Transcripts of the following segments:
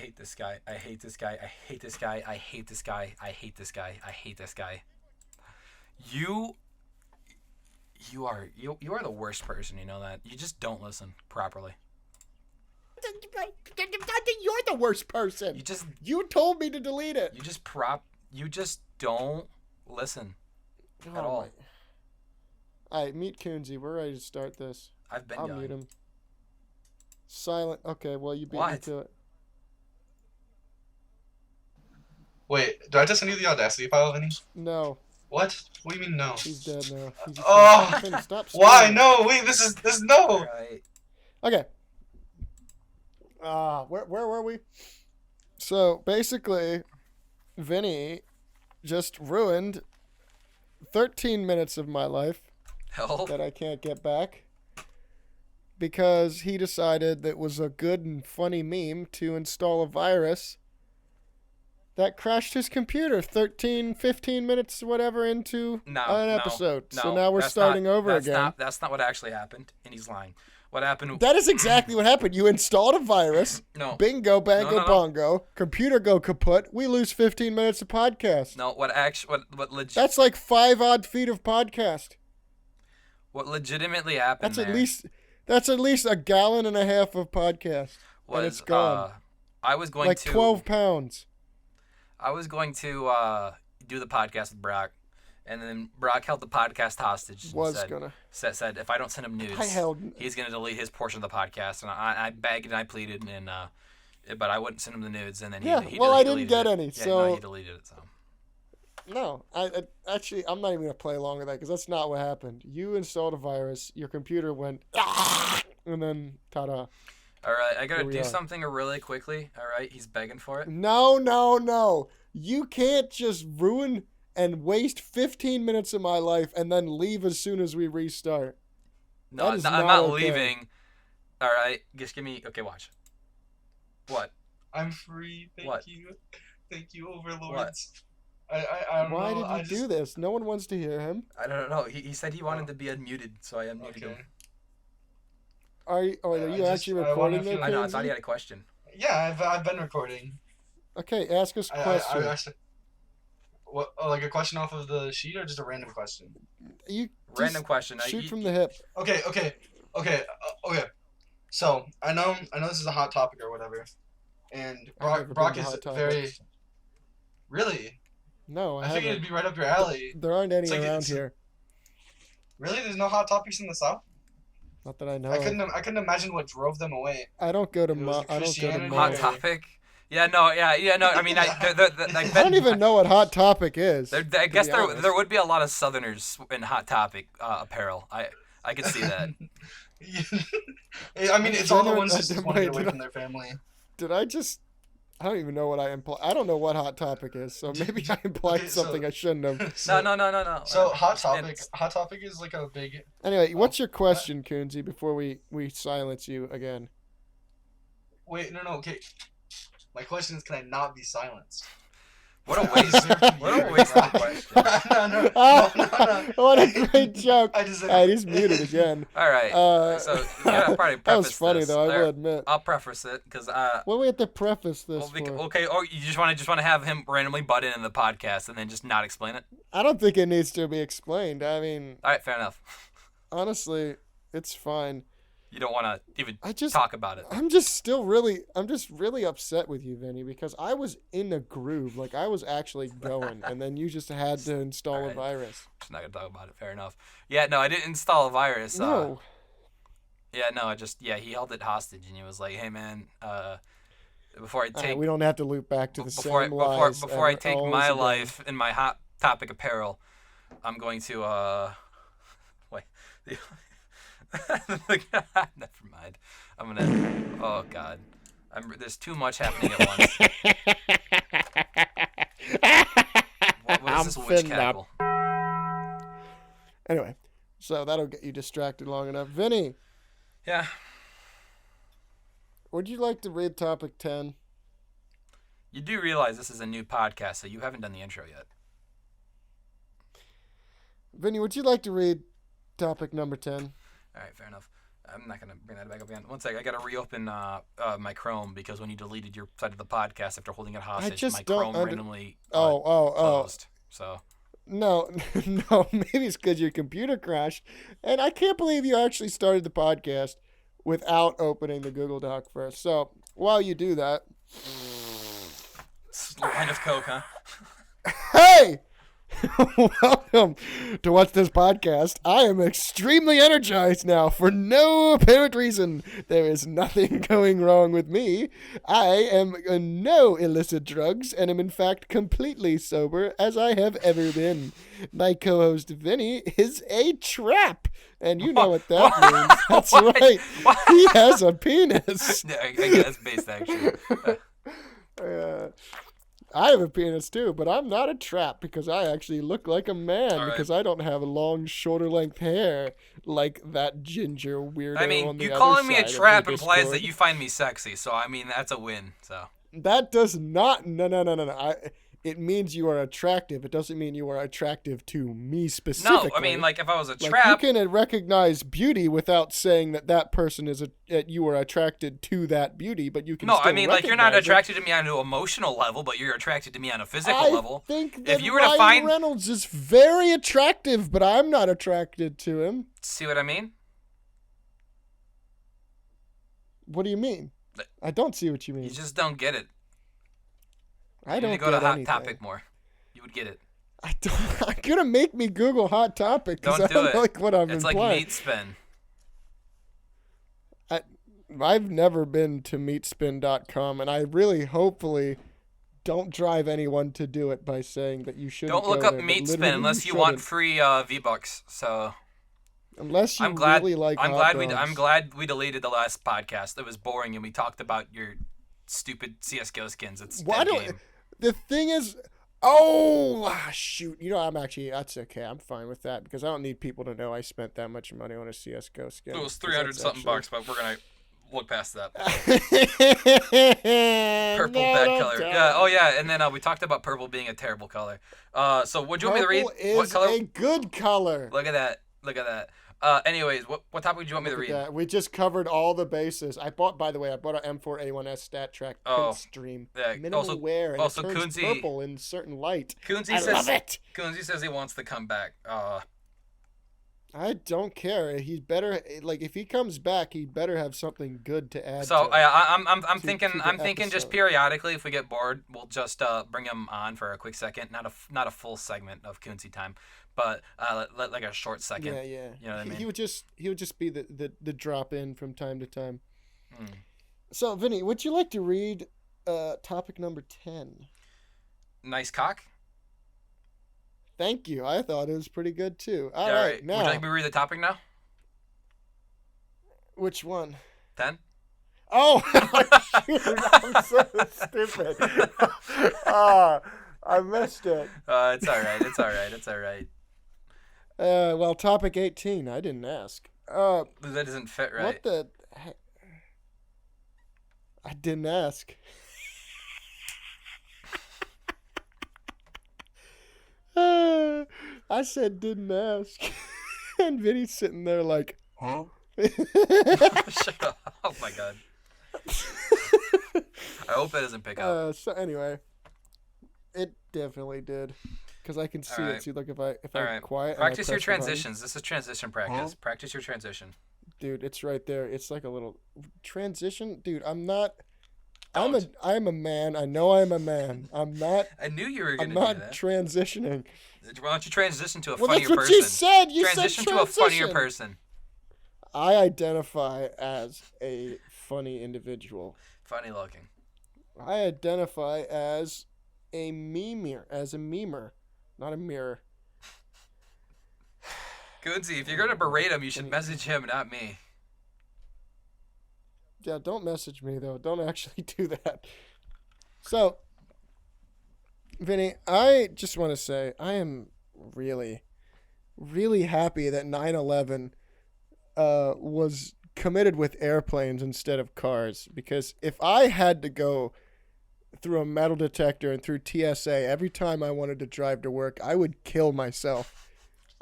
hate this guy. I hate this guy. I hate this guy. I hate this guy. I hate this guy. I hate this guy. You are the worst person. You know that. You just don't listen properly. You're the worst person. You told me to delete it. You just don't listen at all. All right, meet Kunzy. We're ready to start this. I'll mute him. Silent. Okay, well, you beat me to it. Wait, do I just send you the Audacity file, Vinny? No. What? What do you mean no? He's dead now. Stop. Why? No, wait, this is no. Right. Okay. Where were we? So, basically, Vinny just ruined 13 minutes of my life that I can't get back because he decided that it was a good and funny meme to install a virus that crashed his computer 13, 15 minutes, whatever, into an episode. So now we're starting over again. That's not what actually happened, and he's lying. What happened? That is exactly what happened. You installed a virus. No. Bingo, bango, bongo. Computer go kaput. We lose 15 minutes of podcast. No, what legit? That's like 5 odd feet of podcast. What legitimately happened? That's at least a gallon and a half of podcast. And it's gone. I was going like 12 pounds. I was going to do the podcast with Brock, and then Brock held the podcast hostage. Said if I don't send him nudes, he's gonna delete his portion of the podcast. And I begged and I pleaded, and but I wouldn't send him the nudes, and then he I didn't get any. Yeah, so no, he deleted it. So no, I actually I'm not even gonna play along with that because that's not what happened. You installed a virus, your computer went, and then ta-da. All right, I gotta do something really quickly. All right, he's begging for it. No. You can't just ruin and waste 15 minutes of my life and then leave as soon as we restart. No, I'm not leaving. All right, just give me. Okay, watch. What? I'm free. Thank you, overlords. What? I don't know. Why did you do this? No one wants to hear him. I don't know. He said he wanted to be unmuted, so I unmuted him. Are you actually recording there? I know. I thought he had a question. Yeah, I've been recording. Okay, ask us a question. What? Like a question off of the sheet or just a random question? Random question. Shoot from the hip. Okay. So I know this is a hot topic or whatever, and Brock is very. Really? No, I figured it'd be right up your alley. There aren't any around here. Really? There's no hot topics in the South? Not that I know. I couldn't imagine what drove them away. I don't go to Hot topic. Yeah, no. I mean, I don't even know what Hot Topic is. I guess there would be a lot of Southerners in Hot Topic apparel. I could see that. I mean, it's all the ones that just want to get away from their family. I don't even know what I implied. I don't know what Hot Topic is, so maybe I implied something I shouldn't have. No. So Hot Topic is like a big. Anyway, what's your question, Kuhnzy? Before we silence you again. Wait, no, okay. My question is, can I not be silenced? What a waste of a question. No. What a great joke. He's muted again. All right. So you gotta probably preface that was funny this. though. I will admit. I'll preface it because What do we have to preface this for? Okay. Or you just want to have him randomly butt in the podcast and then just not explain it? I don't think it needs to be explained. I mean. All right. Fair enough. Honestly, it's fine. You don't want to even talk about it. I'm just really upset with you, Vinny, because I was in a groove. Like, I was actually going, and then you just had to install a virus. Just not going to talk about it. Fair enough. Yeah, no, I didn't install a virus. No. He held it hostage, and he was like, hey, man, before I take... we don't have to loop back to the same lies. Before I take my life in my Hot Topic apparel, I'm going to, wait... Never mind. I'm gonna. Oh God. There's too much happening at once. What is this witch cackle? Anyway, so that'll get you distracted long enough. Vinny. Yeah. Would you like to read topic 10? You do realize this is a new podcast, so you haven't done the intro yet. Vinny, would you like to read topic number 10? All right, fair enough. I'm not gonna bring that back up again. One sec, I gotta reopen my Chrome because when you deleted your side of the podcast after holding it hostage, my Chrome randomly closed. So. No, maybe it's because your computer crashed, and I can't believe you actually started the podcast without opening the Google Doc first. So while you do that, line of coke, huh? Hey. Welcome to What's This Podcast. I am extremely energized now for no apparent reason. There is nothing going wrong with me. I am on no illicit drugs and am in fact completely sober as I have ever been. My co-host Vinny is a trap. And you know what that means. That's what? Right. What? He has a penis. Yeah, I guess that's based actually. I have a penis too, but I'm not a trap because I actually look like a man because I don't have long, shorter length hair like that ginger weirdo. I mean, on the you other calling me a side trap implies that you find me sexy, so I mean that's a win. So that does not. No. It means you are attractive. It doesn't mean you are attractive to me specifically. No, I mean, like, if I was a trap... You can recognize beauty without saying that person is you are attracted to that beauty, but you can still recognize like, you're not attracted to me on an emotional level, but you're attracted to me on a physical level. I think that Ryan Reynolds is very attractive, but I'm not attracted to him. See what I mean? What do you mean? I don't see what you mean. You just don't get it. I don't need to go to Hot Topic more. You would get it. I'm gonna make me Google Hot Topic because I don't like what I'm implying. It's like Meat Spin. I've never been to meatspin.com, and I really, hopefully, don't drive anyone to do it by saying that you shouldn't. Don't look up Meat Spin unless you want free V-Bucks. So. Unless you really like I'm glad we deleted the last podcast. It was boring, and we talked about your stupid CS:GO skins. It's dead game. The thing is, shoot. That's okay. I'm fine with that because I don't need people to know I spent that much money on a CS:GO skin. It was $300-something bucks, but we're going to look past that. Purple, bad color. Yeah. Oh, yeah. And then we talked about purple being a terrible color. So what do you want me to read? What color? Is a good color. Look at that. Anyways, what topic do you want me to read? That. We just covered all the bases. I bought an M4A1S Stat Track Stream. Yeah. Minimal wear. And also, it turns Kunzy, purple in certain light. Kunzy love it. Kunzy says he wants to come back. I don't care. He better if he comes back, he better have something good to add. So I'm thinking just periodically, if we get bored, we'll just bring him on for a quick second, not a full segment of Kunzy time. But like a short second. Yeah. You know what I mean? He would just be the drop in from time to time. So Vinny, would you like to read topic number 10? Nice cock. Thank you. I thought it was pretty good too. All right. Now, would you like me to read the topic now? Which one? 10. Oh, shoot, I'm so stupid. I missed it. It's all right. Well, topic 18. I didn't ask. That doesn't fit right. What the heck? I didn't ask. I said didn't ask. And Vinny's sitting there like, huh? Shut up. Oh my god. I hope that doesn't pick up. So anyway, it definitely did. Because I can see it. See, look, if I'm quiet. Practice your transitions. This is transition practice. Huh? Practice your transition. Dude, it's right there. It's like a little transition. Dude, I'm not. I'm a man. I know I'm a man. I'm not. I knew you were going to do that. I'm not transitioning. Why don't you transition to a funnier person? That's what you said. You transition to a funnier person. I identify as a funny individual. Funny looking. I identify as a memer, not a mirror. Kunzy, if you're going to berate him, you should message him, not me. Yeah, don't message me, though. Don't actually do that. So, Vinny, I just want to say I am really, really happy that 9/11 was committed with airplanes instead of cars. Because if I had to go through a metal detector and through TSA every time I wanted to drive to work, I would kill myself.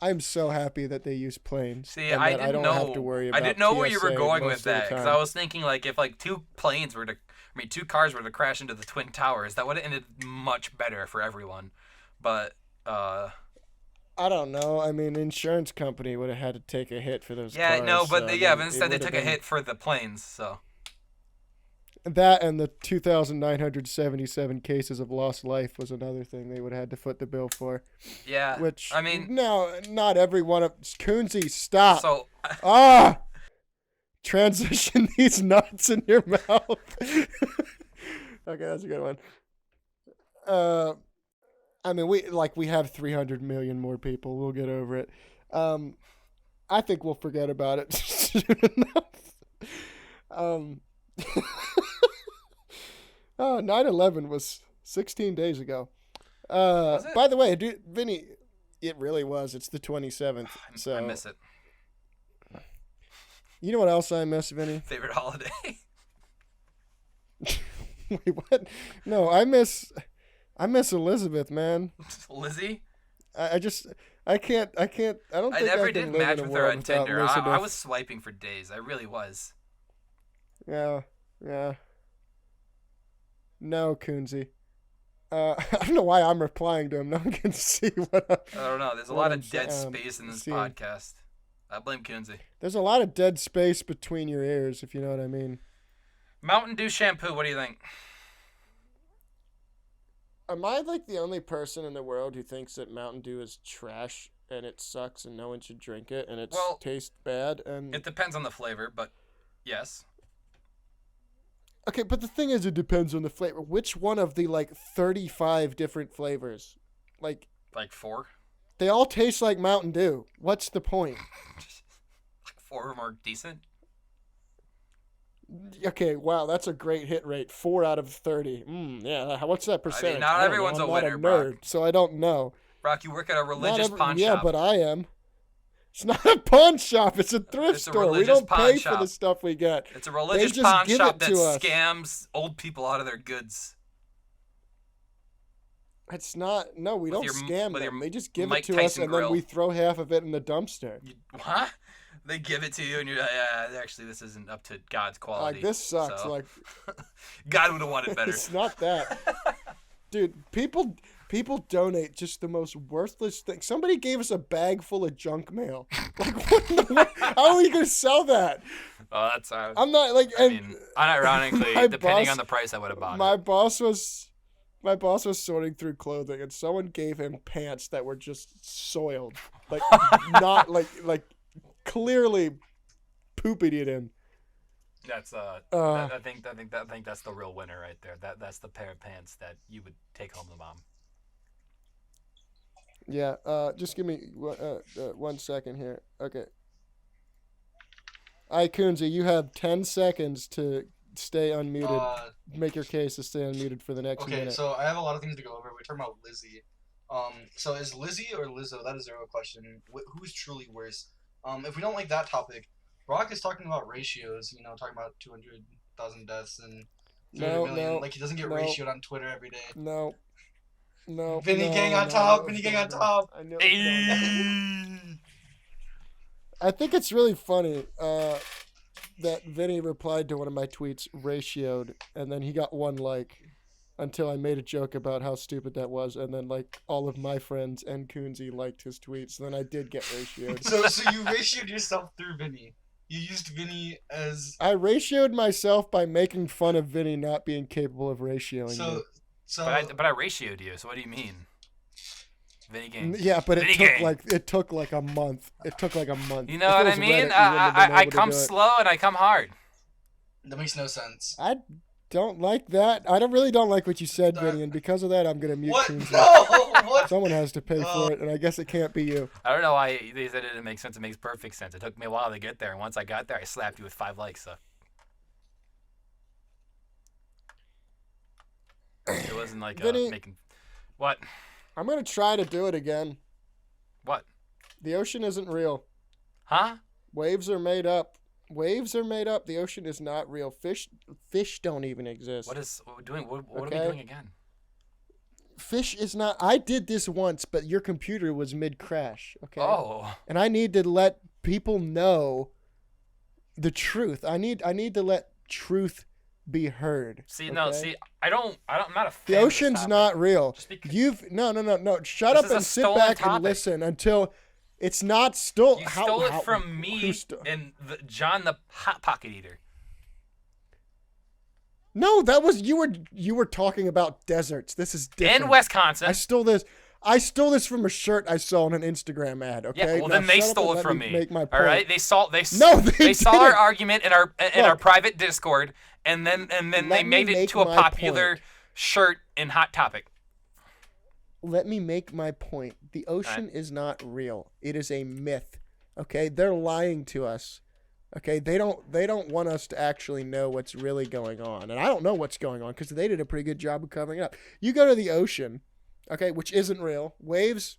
I'm so happy that they use planes. See, I don't have to worry about. I didn't know where you were going with that because I was thinking like if like two cars were to crash into the Twin Towers, that would have ended much better for everyone. But I don't know. I mean, insurance company would have had to take a hit for those. Yeah, cars, no, but but instead they took a hit for the planes. So. That and the 2,977 cases of lost life was another thing they would have had to foot the bill for. Yeah. Which, I mean... No, not every one of... Kunzy, stop! So... Transition these nuts in your mouth. Okay, that's a good one. I mean, we have 300 million more people. We'll get over it. I think we'll forget about it soon enough. 9/11 was 16 days ago. By the way, Vinny, it really was. It's the 27th. So I miss it. You know what else I miss, Vinny? Favorite holiday. Wait, what? No, I miss Elizabeth, man. Lizzie? I can't. I don't think I never did match with her on Tinder. I was swiping for days. I really was. Yeah. No, Kuhnzy. I don't know why I'm replying to him. No one can see what I don't know. There's a lot of dead space in this podcast. I blame Kunzy. There's a lot of dead space between your ears, if you know what I mean. Mountain Dew shampoo, what do you think? Am I like the only person in the world who thinks that Mountain Dew is trash and it sucks and no one should drink it and it tastes bad? And it depends on the flavor, but yes. Okay, but the thing is, it depends on the flavor. Which one of the, 35 different flavors? Like 4? They all taste like Mountain Dew. What's the point? 4 of them are decent? Okay, wow, that's a great hit rate. 4 out of 30. Yeah, what's that percentage? I mean, not everyone's a winner, I'm not a nerd, Brock. So I don't know. Brock, you work at a religious pawn shop. Yeah, but I am. It's not a pawn shop. It's a thrift store. We don't pay for the stuff we get. It's a religious pawn shop that scams old people out of their goods. It's not. No, we don't scam them. They just give it to us, and then we throw half of it in the dumpster. What? They give it to you, and you're like, actually, this isn't up to God's quality. This sucks. So. God would have wanted better. It's not that. Dude, people donate just the most worthless thing. Somebody gave us a bag full of junk mail. How are we going to sell that? Oh, that's... I'm not, unironically, depending on the price, I would have bought it. My boss was sorting through clothing, and someone gave him pants that were just soiled. Not, clearly pooping it in. That's I think that's the real winner right there. That's the pair of pants that you would take home to mom. Yeah. Just give me 1 second here. Okay. All right, Kuhnzy, you have 10 seconds to stay unmuted. Make your case to stay unmuted for the next minute. Okay, so I have a lot of things to go over. We're talking about Lizzie. So is Lizzie or Lizzo? That is a real question. Who's truly worse? If we don't like that topic, Brock is talking about ratios, talking about 200,000 deaths and 300 million. He doesn't get ratioed on Twitter every day. No. Vinny gang on top. Vinny gang on top. I know. I think it's really funny that Vinny replied to one of my tweets, ratioed, and then he got 1 like until I made a joke about how stupid that was, and then all of my friends and Kuhnzy liked his tweets, so then I did get ratioed. So you ratioed yourself through Vinny. You used Vinny as... I ratioed myself by making fun of Vinny not being capable of ratioing me. But I ratioed you, so what do you mean? Vinny gang. Yeah, but it took like a month. It took like a month. You know what I mean? I come slow and I come hard. That makes no sense. I don't like that. I really don't like what you said, Vinny, and because of that, I'm gonna mute Kuhnzy. No, what? Someone has to pay for it, and I guess it can't be you. I don't know why they said it didn't make sense. It makes perfect sense. It took me a while to get there, and once I got there, I slapped you with 5 likes. So it wasn't like Vinny, making. What? I'm gonna try to do it again. What? The ocean isn't real. Huh? Waves are made up. Waves are made up. The ocean is not real. Fish don't even exist. What are we doing again? Fish is not. I did this once, but your computer was mid-crash. Okay. Oh. And I need to let people know the truth. I need to let truth be heard. See, okay? No, see, I'm not a fan. The ocean's not real. No. Shut up and sit back and listen until it's not stolen. You stole it from me and John the Hot Pocket Eater. No, that was you were talking about deserts. This is different. In Wisconsin. I stole this from a shirt I saw on an Instagram ad, okay? Yeah, well, then they stole it from me. Make my point. All right? They saw didn't. our argument in our private Discord, and then they made it into a popular shirt in Hot Topic. Let me make my point. The ocean is not real. It is a myth. Okay? They're lying to us. Okay, they don't want us to actually know what's really going on. And I don't know what's going on because they did a pretty good job of covering it up. You go to the ocean, okay, which isn't real. Waves,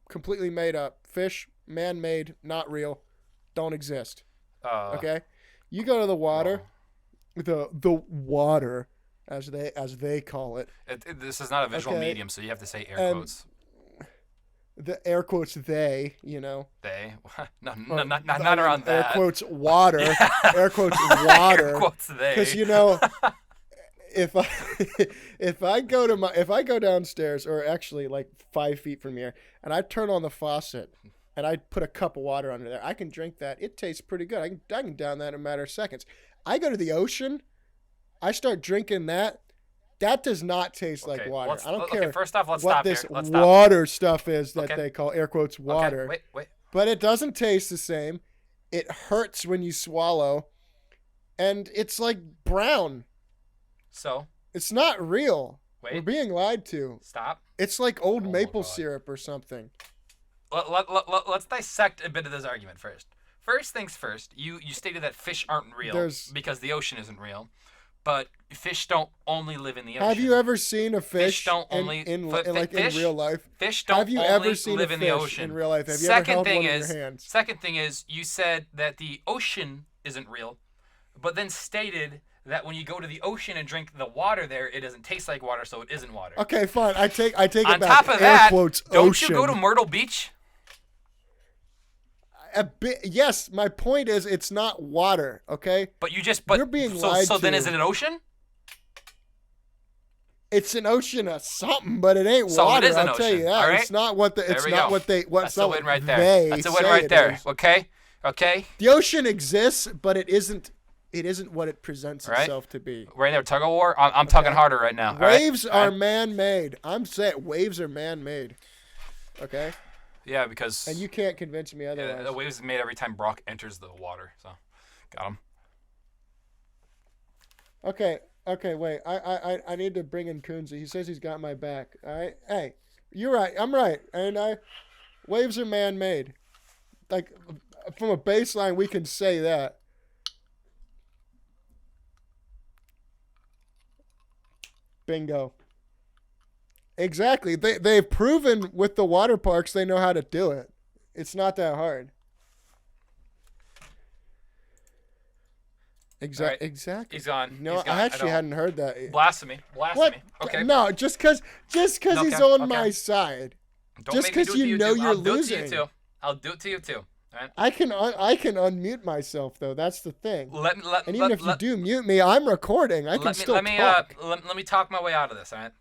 completely made up. Fish, man-made, not real, don't exist. Okay? You go to the water, the water, as they call it. This is not a visual medium, so you have to say air quotes. The air quotes they, you know. They? No, not around that. Air quotes water. Air quotes water. Air quotes they. Because, you know, if I go downstairs, or actually like 5 feet from here, and I turn on the faucet and I put a cup of water under there, I can drink that. It tastes pretty good. I can down that in a matter of seconds. I go to the ocean, I start drinking that. That does not taste like water. I don't care. First off, let's what stop this here. Let's water stuff is that they call air quotes water. Okay, wait. But it doesn't taste the same. It hurts when you swallow, and it's like brown. So? It's not real. Wait. We're being lied to. Stop. It's like old maple syrup or something. Let's dissect a bit of this argument first. First things first, you stated that fish aren't real because the ocean isn't real. But fish don't only live in the ocean. Have you ever seen a fish in real life? Fish don't Have you only ever seen live a in the fish ocean. In real life? Have you ever held one in your hands? Second thing is, you said that the ocean isn't real, but then stated that when you go to the ocean and drink the water there, it doesn't taste like water, so it isn't water. Okay, fine. I take it back. On top of that, don't you go to Myrtle Beach? A bit, yes, my point is it's not water, okay? But you're being lied to. So then is it an ocean? It's an ocean of something, but it ain't so water. It is an I'll tell you that. All right? It's not what the. It's not what they. That's a win right there. That's a win right there. Okay. The ocean exists, but it isn't. It isn't what it presents itself to be. Right there, tug of war. I'm tugging harder right now. Waves are man-made. I'm saying waves are man-made. Okay. Yeah, because. And you can't convince me otherwise. Yeah, the waves is made every time Brock enters the water. So, got him. Okay, wait. I need to bring in Kuhnzy. He says he's got my back. All right. Hey, you're right. I'm right. And waves are man-made. Like, from a baseline, we can say that. Bingo. Exactly. They've proven with the water parks they know how to do it. It's not that hard. Exactly. He's gone. No, I actually hadn't heard that. Blasphemy. What? Okay. No, just because he's on my side. Just because you know you're losing. I'll do it to you too. Right? I can unmute myself though. That's the thing. And even if you do mute me, I'm recording. I can still talk. Let me talk my way out of this. All right.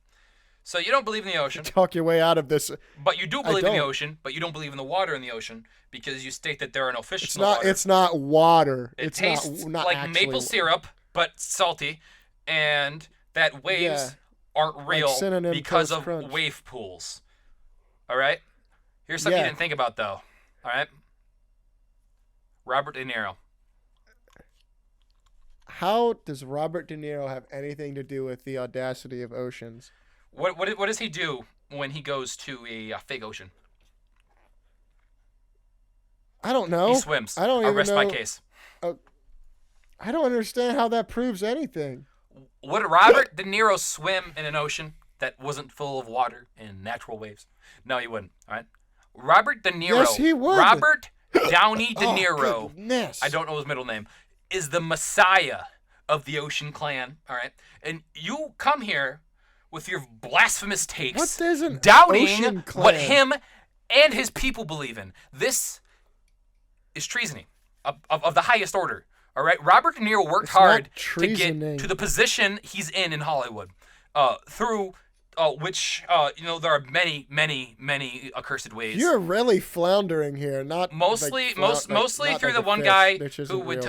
So you don't believe in the ocean. Talk your way out of this. But you do believe in the ocean. But you don't believe in the water in the ocean because you state that there are no fish in the water. It's not water. It tastes not like maple syrup, but salty, and that waves aren't real because of wave pools. All right. Here's something you didn't think about though. All right. Robert De Niro. How does Robert De Niro have anything to do with the audacity of oceans? What does he do when he goes to a fake ocean? I don't know. He swims. I'll rest my case. I don't understand how that proves anything. Would Robert De Niro swim in an ocean that wasn't full of water and natural waves? No, he wouldn't. All right. Robert De Niro. Yes, he would. Robert Downey De Niro. Goodness. I don't know his middle name. Is the messiah of the Ocean Clan. All right. And you come here with your blasphemous takes, what does an doubting what him and his people believe in. This is treasoning of the highest order. All right, Robert De Niro worked hard to get to the position he's in Hollywood, through which there are many accursed ways. You're really floundering here, not mostly through the one guy who would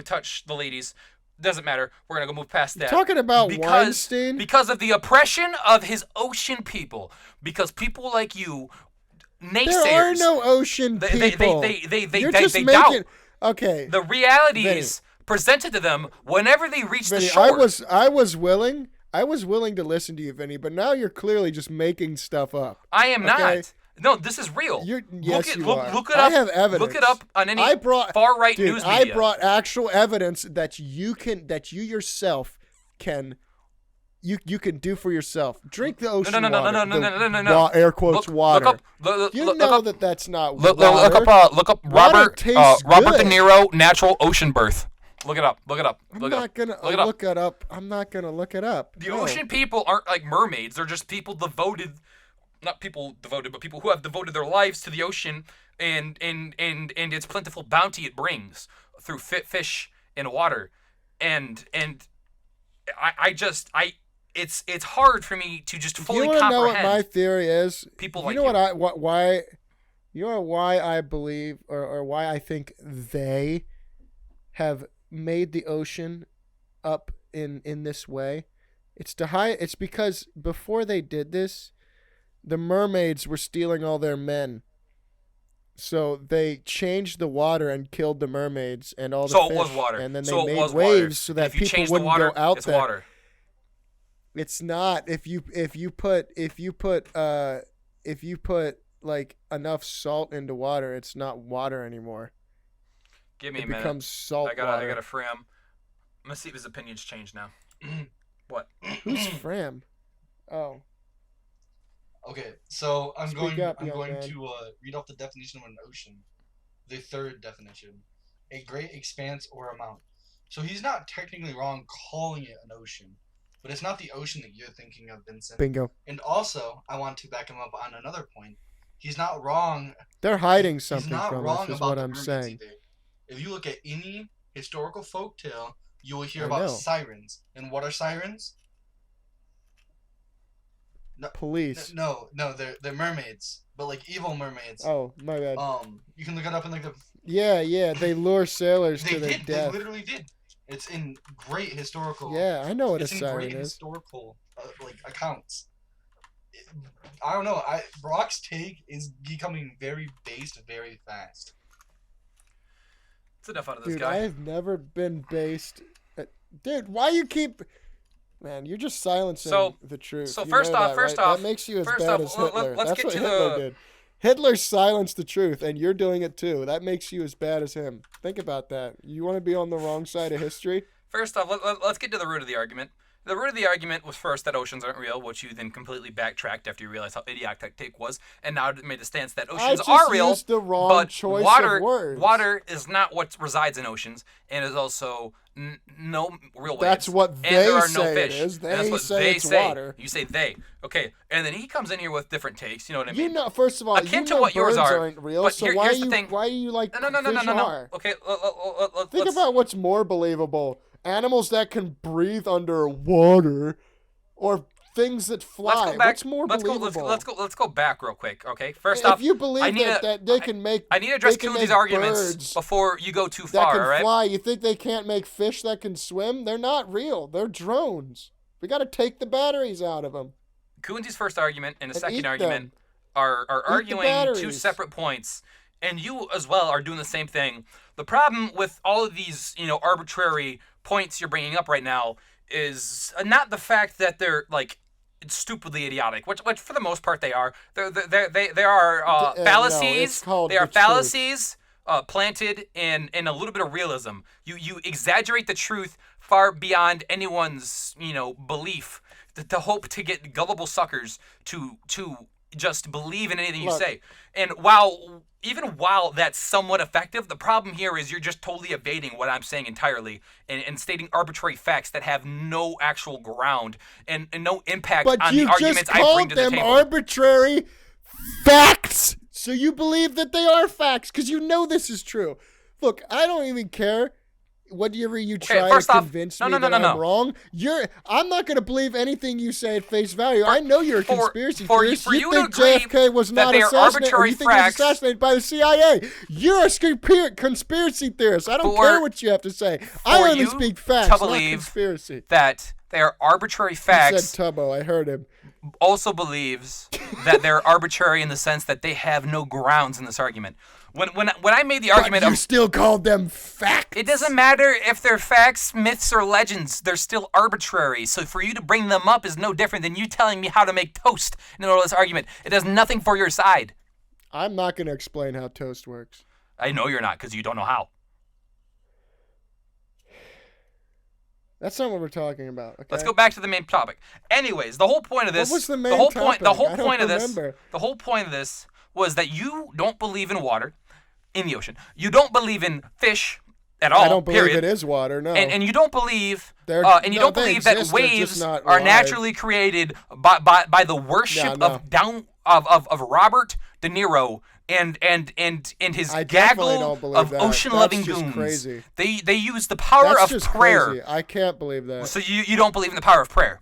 touch the ladies. Doesn't matter. We're gonna go move past that. You're talking about Weinstein because of the oppression of his ocean people. Because people like you, naysayers. There are no ocean people. They doubt. Okay. The realities presented to them whenever they reach Vinny, the shore. I was willing to listen to you, Vinny, but now you're clearly just making stuff up. I am not. No, this is real. Yes, you are. Look it up. I have evidence. Look it up on any far-right news media. I brought actual evidence that you yourself can do for yourself. Drink the ocean water. No. Air quotes water. You know that's not water. Look up Robert De Niro natural ocean birth. Look it up. I'm not gonna look it up. The ocean people aren't like mermaids. They're just people devoted. Not people devoted, but people who have devoted their lives to the ocean and its plentiful bounty it brings through fish and water, and it's hard for me to just fully comprehend. You want to know what my theory is? People like why I believe or why I think they have made the ocean up in this way. It's because before they did this, the mermaids were stealing all their men. So they changed the water and killed the mermaids and all the fish. So it was water. And then they made waves so that people wouldn't go out there. Water. It's not. If you put like enough salt into water, it's not water anymore. Give me a minute. It becomes salt water. I gotta Fram. I'm gonna see if his opinion's changed now. What? Who's Fram? Oh. Okay, so I'm going to read off the definition of an ocean. The third definition: a great expanse or amount. So he's not technically wrong calling it an ocean, but it's not the ocean that you're thinking of, Vincent. Bingo. And also, I want to back him up on another point. He's not wrong. They're hiding something from us, is what I'm saying. Either. If you look at any historical folktale, you will hear about sirens. And what are sirens? No, police. No, they're mermaids, but like evil mermaids. Oh, my bad. You can look it up in like the. Yeah, they lure sailors to their death. They literally did. It's in great historical. Yeah, I know what a siren is. It's in great historical accounts. I don't know. Brock's take is becoming very based very fast. It's enough out of this Dude, guy. I have never been based. Dude, why you keep? Man, you're just silencing the truth. So first off, that makes you as bad as Hitler. That's what Hitler did. Hitler silenced the truth, and you're doing it too. That makes you as bad as him. Think about that. You want to be on the wrong side of history? First off, let's get to the root of the argument. The root of the argument was first that oceans aren't real, which you then completely backtracked after you realized how idiotic that take was, and now made the stance that oceans are real. Used the wrong choice of words. Water is not what resides in oceans, and is also no real waves. That's what they there are say no fish. it is. That's what they say. Water. You say they. Okay, and then he comes in here with different takes. You know what I mean? You know, first of all, akin to what yours aren't real. But so here's the thing. Why are you like No. Okay, think about what's more believable: animals that can breathe underwater, or things that fly. What's more believable? Let's go back real quick. Okay, first off, if you believe that they can make, I need to address Kunzy's arguments before you go too far. That can right? fly. You think they can't make fish that can swim? They're not real. They're drones. We got to take the batteries out of them. Kunzy's first argument and the second argument are arguing two separate points, and you as well are doing the same thing. The problem with all of these, arbitrary points you're bringing up right now is not the fact that they're like stupidly idiotic, which for the most part they are. They are fallacies. They are fallacies planted in a little bit of realism. You exaggerate the truth far beyond anyone's belief to hope to get gullible suckers to just believe in anything you say. And while that's somewhat effective, the problem here is you're just totally evading what I'm saying entirely and stating arbitrary facts that have no actual ground and no impact on the arguments I bring to the table. But you just called them arbitrary facts! So you believe that they are facts because you know this is true. Look, I don't even care. Whatever you try to convince me that I'm wrong, I'm not going to believe anything you say at face value. I know you're a conspiracy theorist. You think JFK was not assassinated, or you think he was assassinated by the CIA. You're a conspiracy theorist. I don't care what you have to say. I only speak facts, not conspiracy. That they are arbitrary facts. He said Tubbo. I heard him. Also believes that they're arbitrary in the sense that they have no grounds in this argument. When I made the argument, you still called them facts. It doesn't matter if they're facts, myths, or legends. They're still arbitrary. So for you to bring them up is no different than you telling me how to make toast in the middle of this argument. It does nothing for your side. I'm not going to explain how toast works. I know you're not because you don't know how. That's not what we're talking about. Okay? Let's go back to the main topic. Anyways, the whole point of this. What was the main topic? The whole point of this was that you don't believe in water in the ocean. You don't believe in fish at all. I don't believe it is water. No. And you don't believe that waves are naturally created by the worship of Robert De Niro and his gaggle of ocean-loving goons. Crazy. They use the power of prayer. Crazy. I can't believe that. So you don't believe in the power of prayer?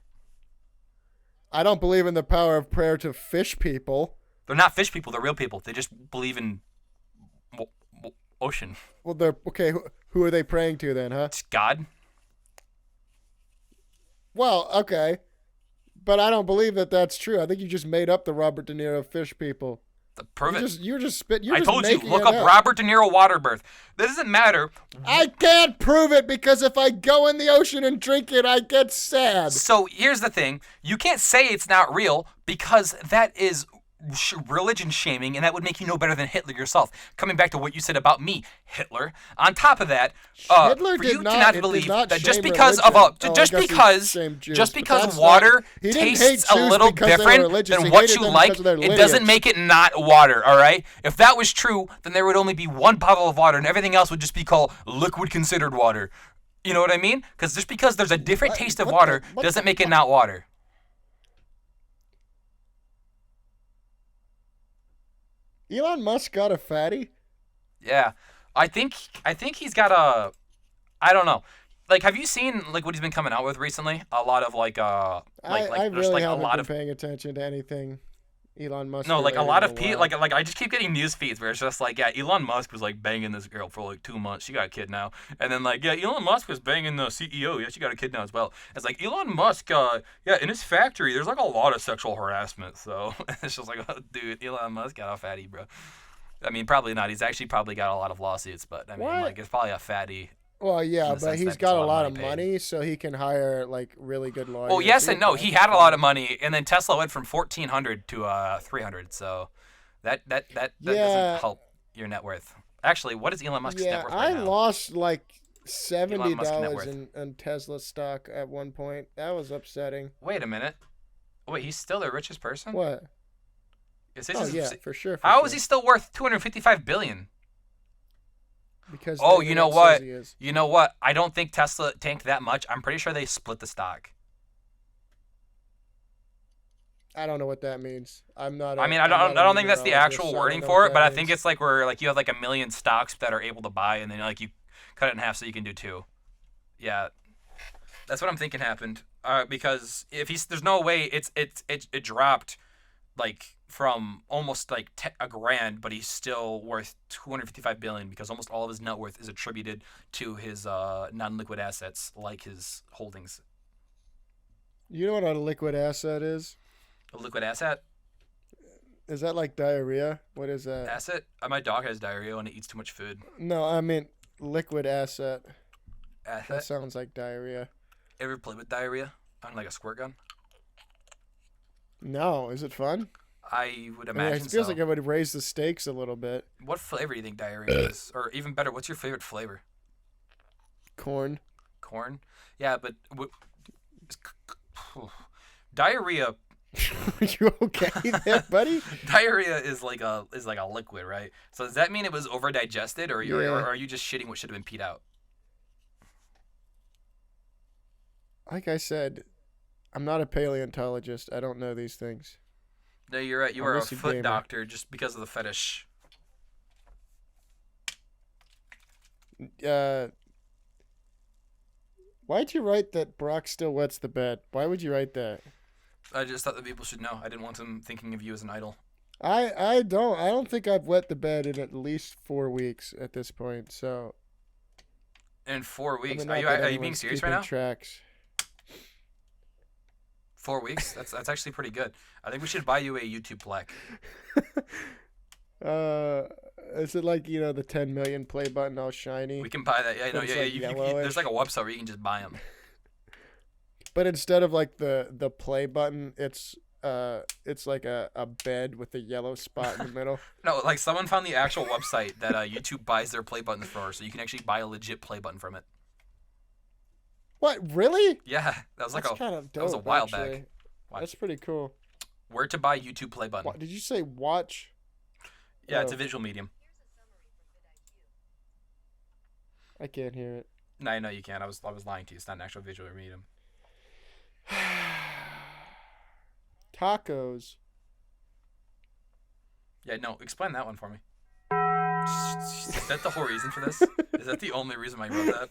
I don't believe in the power of prayer to fish people. They're not fish people. They're real people. They just believe in ocean. Well, they're okay. Who are they praying to then, huh? It's God. Well, okay, but I don't believe that that's true. I think you just made up the Robert De Niro fish people. Prove it. You're just spitting. I told you, look up Robert De Niro water birth. This doesn't matter. I can't prove it because if I go in the ocean and drink it, I get sad. So here's the thing: you can't say it's not real because that is religion shaming, and that would make you no better than Hitler yourself. Coming back to what you said about me, Hitler. On top of that, Hitler for you to not believe that just because water tastes a little different than what you like, it doesn't make it not water. All right. If that was true, then there would only be one bottle of water, and everything else would just be called liquid considered water. You know what I mean? Because just because there's a different taste of water doesn't make it not water. Elon Musk got a fatty? Yeah. I think he's got a, I don't know. Like, have you seen like what he's been coming out with recently? A lot of I really haven't been paying attention to anything Elon Musk. No, like a lot of people, like I just keep getting news feeds where it's just like, yeah, Elon Musk was like banging this girl for like 2 months. She got a kid now. And then like, yeah, Elon Musk was banging the CEO. Yeah, she got a kid now as well. It's like Elon Musk, yeah, in his factory, there's like a lot of sexual harassment. So it's just like, oh, dude, Elon Musk got a fatty, bro. I mean, probably not. He's actually probably got a lot of lawsuits, but I mean, like, it's probably a fatty. Well, yeah, but he's got a lot of money, so he can hire like really good lawyers. Oh, yes and no. He had a lot of money, and then Tesla went from 1,400 to 300. So that doesn't help your net worth. Actually, what is Elon Musk's net worth right now? I lost like $70 in Tesla stock at one point. That was upsetting. Wait a minute. Wait, he's still the richest person? What? Yeah, for sure. How is he still worth $255 billion? Because you know what? You know what? I don't think Tesla tanked that much. I'm pretty sure they split the stock. I don't know what that means. I don't think that's the actual wording for it, but I think it's like where like you have like 1 million stocks that are able to buy, and then like you cut it in half so you can do 2. Yeah, that's what I'm thinking happened. Because if there's no way it dropped like from almost like $1,000, but he's still worth $255 billion because almost all of his net worth is attributed to his non-liquid assets like his holdings. You know what a liquid asset is? A liquid asset? Is that like diarrhea? What is that? Asset? My dog has diarrhea when it eats too much food. No, I mean liquid asset. Asset? That sounds like diarrhea. Ever play with diarrhea on like a squirt gun? No. Is it fun? I would imagine it feels like it would raise the stakes a little bit. What flavor do you think diarrhea is? Or even better, what's your favorite flavor? Corn. Corn? Yeah, but diarrhea Are you okay there, buddy? Diarrhea is like a liquid, right? So does that mean it was over digested, or are you just shitting what should have been peed out? Like I said, I'm not a paleontologist. I don't know these things. No, you're right. You are a foot doctor just because of the fetish. Why'd you write that Brock still wets the bed? Why would you write that? I just thought that people should know. I didn't want them thinking of you as an idol. I don't think I've wet the bed in at least 4 weeks at this point. So. In 4 weeks, are you being serious right now? Tracks. 4 weeks? That's actually pretty good. I think we should buy you a YouTube plaque. Is it like, the 10 million play button all shiny? We can buy that. Yeah, there's like a website where you can just buy them. But instead of like the play button, it's like a bed with a yellow spot in the middle. No, like someone found the actual website that YouTube buys their play buttons for, so you can actually buy a legit play button from it. What, really? Yeah, that was kind of dope, that was a while actually. back. That's pretty cool. Where to buy YouTube play button? Did you say watch? Yeah, it's a visual medium. I can't hear it. No, I know you can't. I was lying to you. It's not an actual visual medium. Tacos. Yeah, no. Explain that one for me. Is that the whole reason for this? Is that the only reason why you wrote that?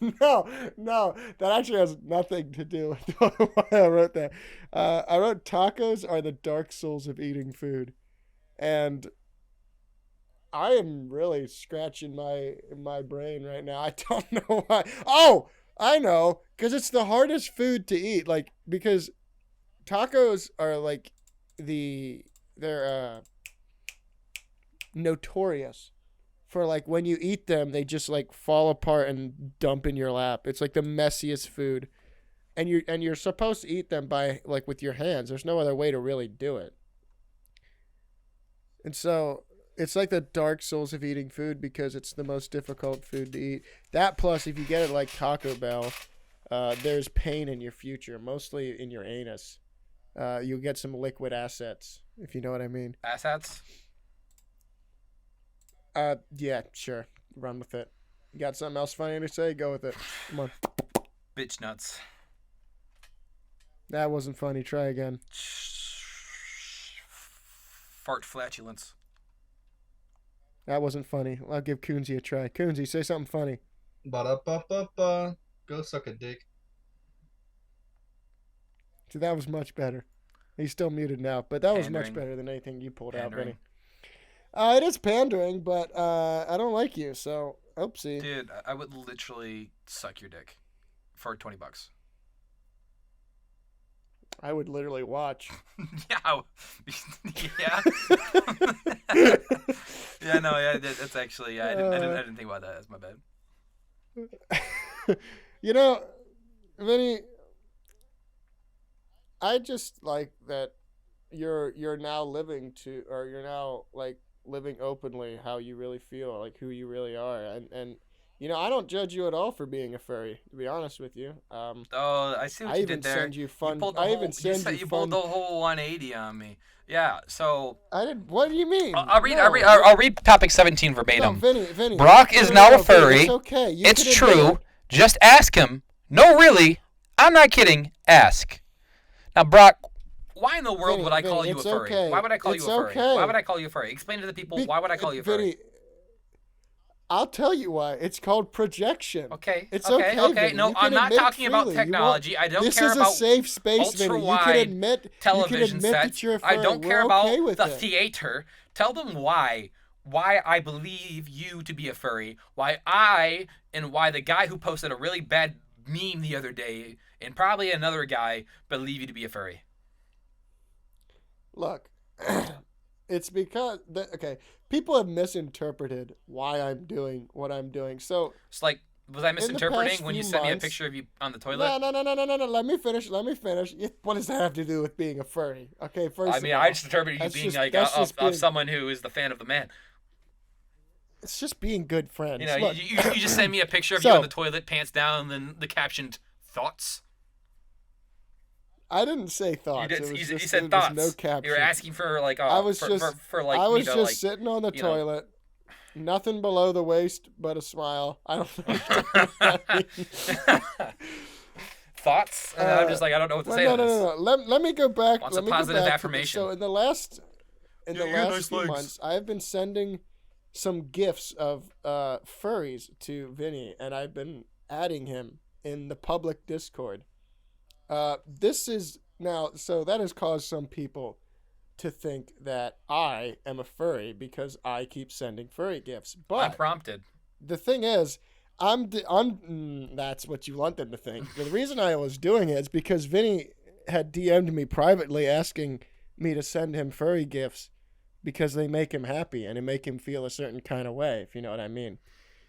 No. That actually has nothing to do with why I wrote that. I wrote tacos are the dark souls of eating food. And I am really scratching my brain right now. I don't know why. Oh, I know. Because it's the hardest food to eat. Like, because tacos are like they're notorious for like when you eat them, they just like fall apart and dump in your lap. It's like the messiest food. And you're supposed to eat them by like with your hands. There's no other way to really do it. And so it's like the dark souls of eating food because it's the most difficult food to eat. That plus, if you get it like Taco Bell, there's pain in your future, mostly in your anus. You'll get some liquid assets, if you know what I mean. Assets? Yeah, sure. Run with it. You got something else funny to say? Go with it. Come on. Bitch nuts. That wasn't funny. Try again. Fart flatulence. That wasn't funny. I'll give Kuhnzy a try. Kuhnzy, say something funny. Ba-da-ba-ba-ba. Go suck a dick. See, that was much better. He's still muted now, but that was much better than anything you pulled out, Vinny. It is pandering, but I don't like you, so oopsie. Dude, I would literally suck your dick for $20. I would literally watch. Yeah. Yeah. Yeah, no, yeah, that's actually, yeah, I didn't think about that. That's my bad. Vinny, I just like that you're now living openly how you really feel, like who you really are, and I don't judge you at all for being a furry, to be honest with you. I see what you did there. You pulled the whole 180 on me. Yeah, so I did. What do you mean? I'll read topic 17 verbatim. No, Vinny. Brock is now a furry. It's okay. It's true. Just ask him. No, really. I'm not kidding. Ask. Now, Brock, why in the world would I call you a furry? Okay. Why would I call you a furry? Okay. Why would I call you a furry? Explain to the people why would I call you a furry? Vinny, I'll tell you why. It's called projection. Okay. It's okay. Okay. No, I'm not talking about technology. I don't care about this is a safe space, Vinny. You can admit television sets. That you're a furry. I don't care about the theater. Tell them why I believe you to be a furry. Why the guy who posted a really bad meme the other day and probably another guy believe you to be a furry. Look, it's because people have misinterpreted why I'm doing what I'm doing. So it's like, was I misinterpreting when you sent me a picture of you on the toilet? No. Let me finish. What does that have to do with being a furry? Okay, first. I mean, I just interpreted you being someone who is the fan of the man. It's just being good friends. You just send me a picture of you on the toilet, pants down, and then the captioned thoughts. I didn't say thoughts. You said thoughts. No caption. You were asking for like. I was just sitting on the toilet. Nothing below the waist but a smile. I don't know. Thoughts? And I'm just like, I don't know what to say. No. Let me go back. Wants a positive affirmation. So in the last few months, I've been sending some gifts of furries to Vinny, and I've been adding him in the public Discord. This is now, so that has caused some people to think that I am a furry because I keep sending furry gifts. But unprompted. The thing is, that's what you want them to think. The reason I was doing it is because Vinny had DM'd me privately asking me to send him furry gifts because they make him happy and they make him feel a certain kind of way, if you know what I mean.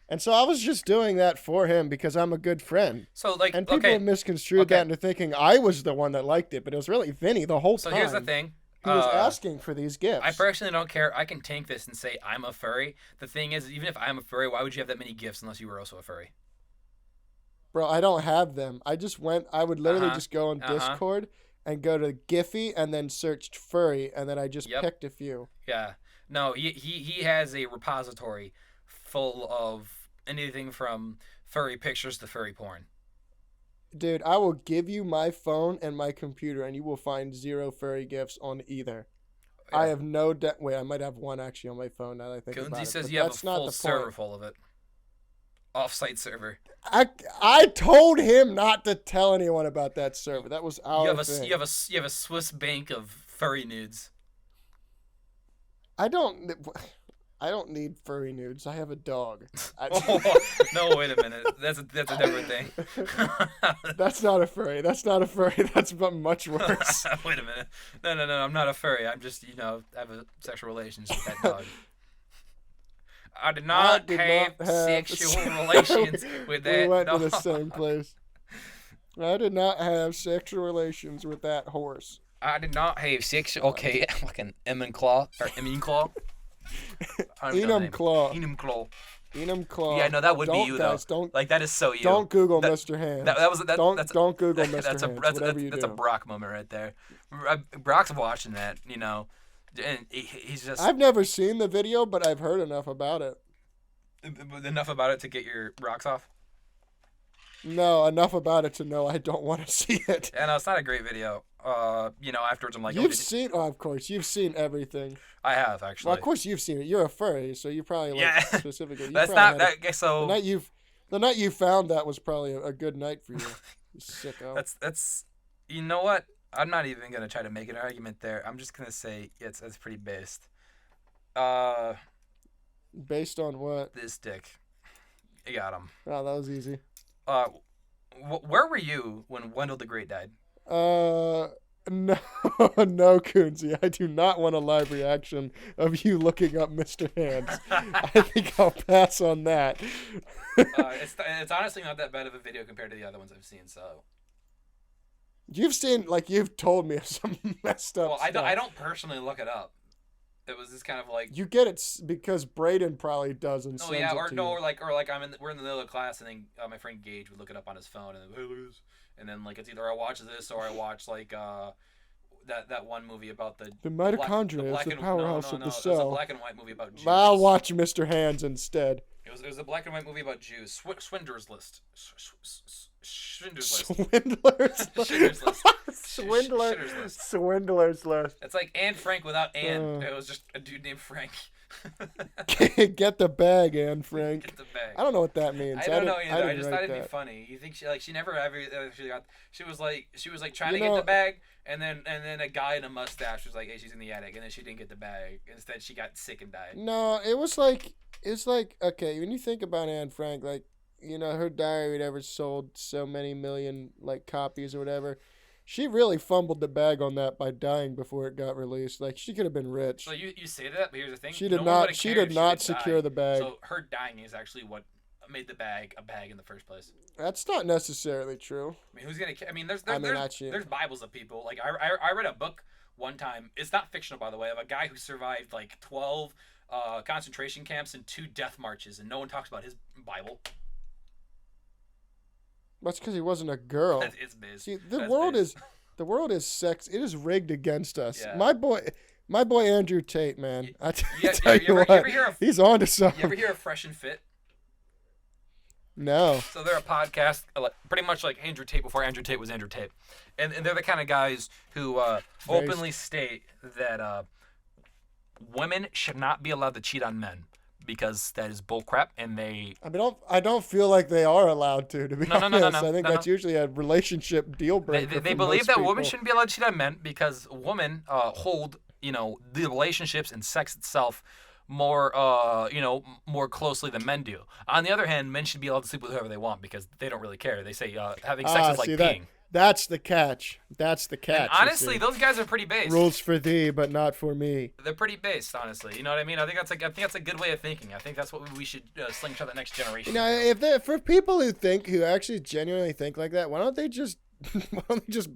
And so I was just doing that for him because I'm a good friend. So like, and people have misconstrued that into thinking I was the one that liked it, but it was really Vinny the whole time. So here's the thing. He was asking for these gifts. I personally don't care. I can tank this and say I'm a furry. The thing is, even if I'm a furry, why would you have that many gifts unless you were also a furry? Bro, I don't have them. I would literally just go on Discord and go to Giphy and then searched furry, and then I just picked a few. Yeah. No, he has a repository full of anything from furry pictures to furry porn. Dude, I will give you my phone and my computer, and you will find 0 furry gifts on either. Yeah. I have no doubt. Wait, I might have one actually on my phone now that I think about it. Kunzy says you have a full server full of it. Off-site server. I told him not to tell anyone about that server. That was our thing. You have a Swiss bank of furry nudes. I don't need furry nudes. I have a dog. No, wait a minute. That's a different thing. That's not a furry. That's much worse. Wait a minute. No. I'm not a furry. I'm just, have a sexual relationship with that dog. I did not have sexual relations with that dog. We went to the same place. I did not have sexual relations with that horse. I did not have sexual... Okay, like an Emin Claw. Or Emin Claw. Enum Claw. Enum Claw. Enum Claw. Yeah, no, that would be you, though. Like, that is so you. Don't Google Mr. Hands. Don't Google Mr. Hands. That's a Brock moment right there. Brock's watching that, and he's just... I've never seen the video, but I've heard enough about it. Enough about it to get your rocks off? No, enough about it to know I don't want to see it. Yeah, no, it's not a great video. Afterwards I'm like... of course, you've seen everything. I have, actually. Well, of course you've seen it. You're a furry, so you probably specifically... That's not... So... The night you found that was probably a good night for you. You sicko. That's... You know what? I'm not even going to try to make an argument there. I'm just going to say it's pretty based. Based on what? This dick. You got him. Oh, that was easy. Where were you when Wendell the Great died? No, Kuhnzy. I do not want a live reaction of you looking up Mr. Hands. I think I'll pass on that. It's honestly not that bad of a video compared to the other ones I've seen, so... You've told me of some messed up stuff. I don't personally look it up. It was just kind of like... You get it because Braden probably does and sends it to you. Or like we're in the middle of class and then my friend Gage would look it up on his phone and then, hey, look at this. And then like it's either I watch this or I watch like that one movie about the mitochondria is the powerhouse of the cell. It was a black and white movie about Jews. I'll watch Mr. Hands instead. It was a black and white movie about Jews. Schindler's List. Swindler's List. It's like Anne Frank without Anne. It was just a dude named Frank. Get the bag, Anne Frank. Get the bag. I don't know what that means. I don't know either. I just thought it'd be funny. You think she never ever actually got. She was like trying to get the bag, and then a guy in a mustache was like, hey, she's in the attic, and then she didn't get the bag. Instead, she got sick and died. No, it's like okay, when you think about Anne Frank, like, her diary or whatever sold so many million like copies or whatever. She really fumbled the bag on that by dying before it got released. Like, she could have been rich. So you say that, but here's the thing. She did not secure the bag. So her dying is actually what made the bag a bag in the first place. That's not necessarily true. I mean, who's gonna? I mean, there's Bibles of people. Like I read a book one time. It's not fictional, by the way, of a guy who survived like 12 concentration camps and 2 death marches, and no one talks about his Bible. That's because he wasn't a girl. It's biz. See, the world is The world is sex. It is rigged against us. Yeah. My boy Andrew Tate, man. He's on to something. You ever hear of Fresh and Fit? No. So they're a podcast, pretty much like Andrew Tate before Andrew Tate was Andrew Tate. And they're the kind of guys who openly state that women should not be allowed to cheat on men because that is bullcrap. And I don't feel like they are allowed to be honest. No. I think that's usually a relationship deal breaker. They believe that women shouldn't be allowed to cheat on men because women hold, the relationships and sex itself more more closely than men do. On the other hand, men should be allowed to sleep with whoever they want because they don't really care. They say having sex is like peeing. That's the catch. And honestly, those guys are pretty based. Rules for thee, but not for me. They're pretty based, honestly. You know what I mean? I think that's a good way of thinking. I think that's what we should slingshot the next generation. For people who actually genuinely think like that, why don't they just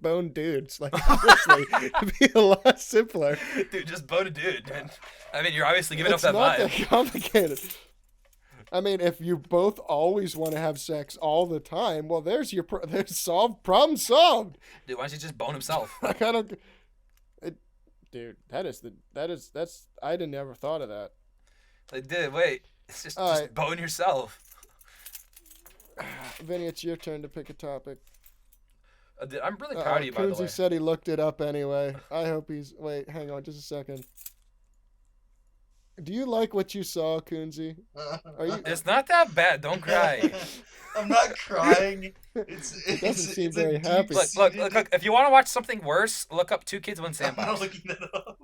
bone dudes? Like, honestly, it'd be a lot simpler. Dude, just bone a dude, man. I mean, you're obviously giving up that vibe. It's not that complicated. I mean, if you both always want to have sex all the time, well, there's problem solved. Dude, why don't you just bone himself? Dude, I didn't ever thought of that. Wait, it's just bone yourself. Vinny, it's your turn to pick a topic. I'm really proud of you, by the way. Kunzy said he looked it up anyway. I hope wait, hang on just a second. Do you like what you saw, Kunzy? It's not that bad. Don't cry. I'm not crying. It doesn't seem very happy. Look. If you want to watch something worse, look up Two Kids, One Sandbox. I'm not looking that up.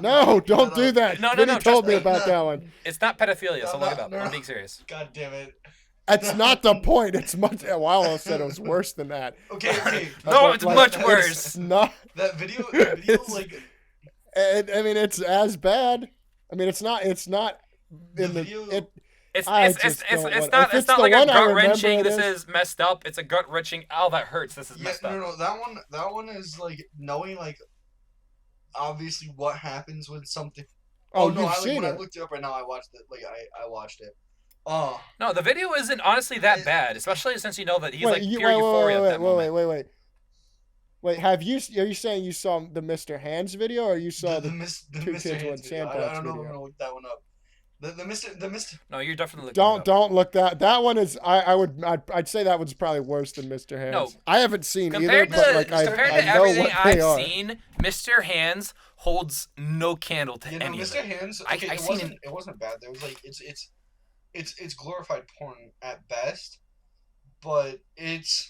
No, don't do that. No. Vinny told me about that one. It's not pedophilia, so look it up. I'm being serious. God damn it. That's not the point. It's much. Well, I almost said it was worse than that. Okay. No, it's much worse. It's not. That video like. I mean, it's as bad. I mean, it's not. It's not. In the video. It's not like a gut wrenching. This is messed up. It's a gut wrenching. Oh, that hurts. This is messed up. No. That one is like knowing like obviously what happens when something. Oh, no! When I looked it up right now, I watched it. Like I watched it. No, the video isn't honestly that bad, especially since you know that he's like pure euphoria at that moment. Wait, are you saying you saw the Mr. Hands video or you saw the Two Kids, One Sandbox video? I don't know if I'm gonna look that one up. The Mr. No, you're definitely looking Don't look that one is I'd say that one's probably worse than Mr. Hands. No, I haven't seen either, but like compared to everything I've seen, Mr. Hands holds no candle to any of it. Mr. Hands, okay, it wasn't bad. There was like it's glorified porn at best, but it's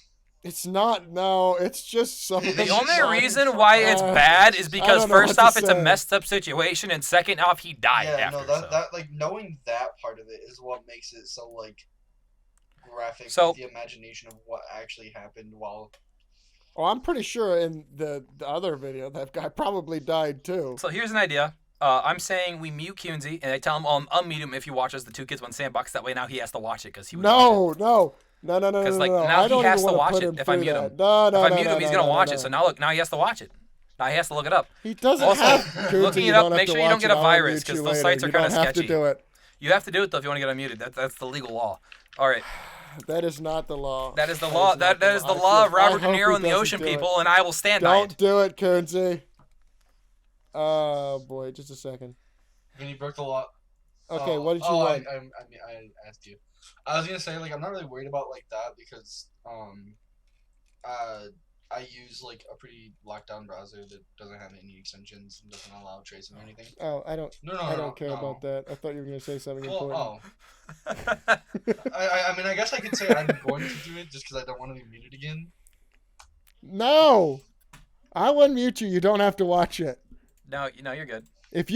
not. No, it's just something. The only reason why it's bad is because first off, it's a messed up situation, and second off, he died after. That like knowing that part of it is what makes it so like graphic. So the imagination of what actually happened while. Oh, I'm pretty sure in the other video that guy probably died too. So here's an idea. I'm saying we mute Kuhnzy, and I tell him unmute him if he watches the Two Kids, One Sandbox. That way now he has to watch it because he would No. Because now he has to watch it if I mute him. If I mute him, he's going to watch it. So now look, now he has to watch it. Now he has to look it up. He doesn't have looking it up, make sure you don't get a virus because those sites are kind of sketchy. You don't have to do it. You have to do it though if you want to get unmuted. That's the legal law. All right. That is not the law. That is the law. That is the law of Robert De Niro and the Ocean People, and I will stand by it. Don't do it, Kunzy. Oh boy, just a second. Vinny broke the law. Okay, what did you want? I asked you. I was gonna say like I'm not really worried about like that because I use like a pretty locked down browser that doesn't have any extensions and doesn't allow tracing or anything. Oh, I don't. I don't care about that. I thought you were gonna say something important. I mean, I guess I could say I'm going to do it just because I don't want to be muted again. No, I wouldn't mute you. You don't have to watch it. No, you're good. If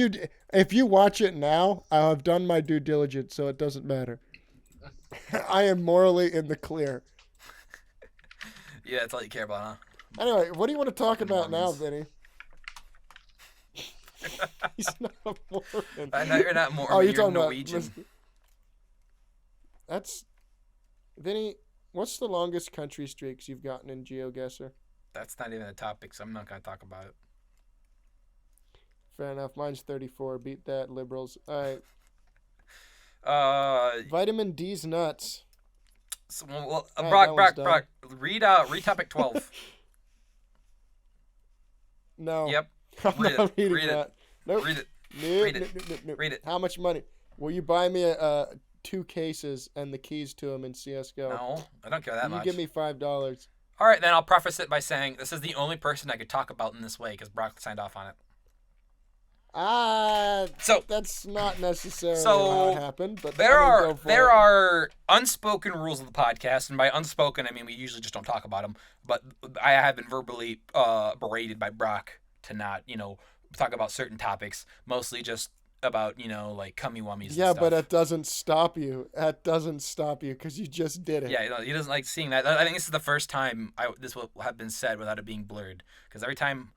you watch it now, I have done my due diligence, so it doesn't matter. I am morally in the clear. Yeah, that's all you care about, huh? Anyway, what do you want to talk about now, Vinny? He's not a Mormon. I know you're not Mormon. You're Norwegian. Vinny, what's the longest country streaks you've gotten in GeoGuessr? That's not even a topic, so I'm not going to talk about it. Fair enough. Mine's 34. Beat that, liberals. All right. Vitamin D's nuts. So, Brock, read topic 12. No. Yep. I'm not reading Read that. it. Nope. Read it. Nope. Read it. Nope. Read it. How much money? Will you buy me 2 cases and the keys to them in CS:GO? No, I don't care that much. You give me $5. All right, then I'll preface it by saying this is the only person I could talk about in this way because Brock signed off on it. So that's not necessarily how it happened, but there are unspoken rules of the podcast, and by unspoken I mean we usually just don't talk about them. But I have been verbally berated by Brock to not, talk about certain topics, mostly just about like cummy wummies. Yeah, and stuff. But it doesn't stop you. That doesn't stop you because you just did it. Yeah, he doesn't like seeing that. I think this is the first time this will have been said without it being blurred. Because every time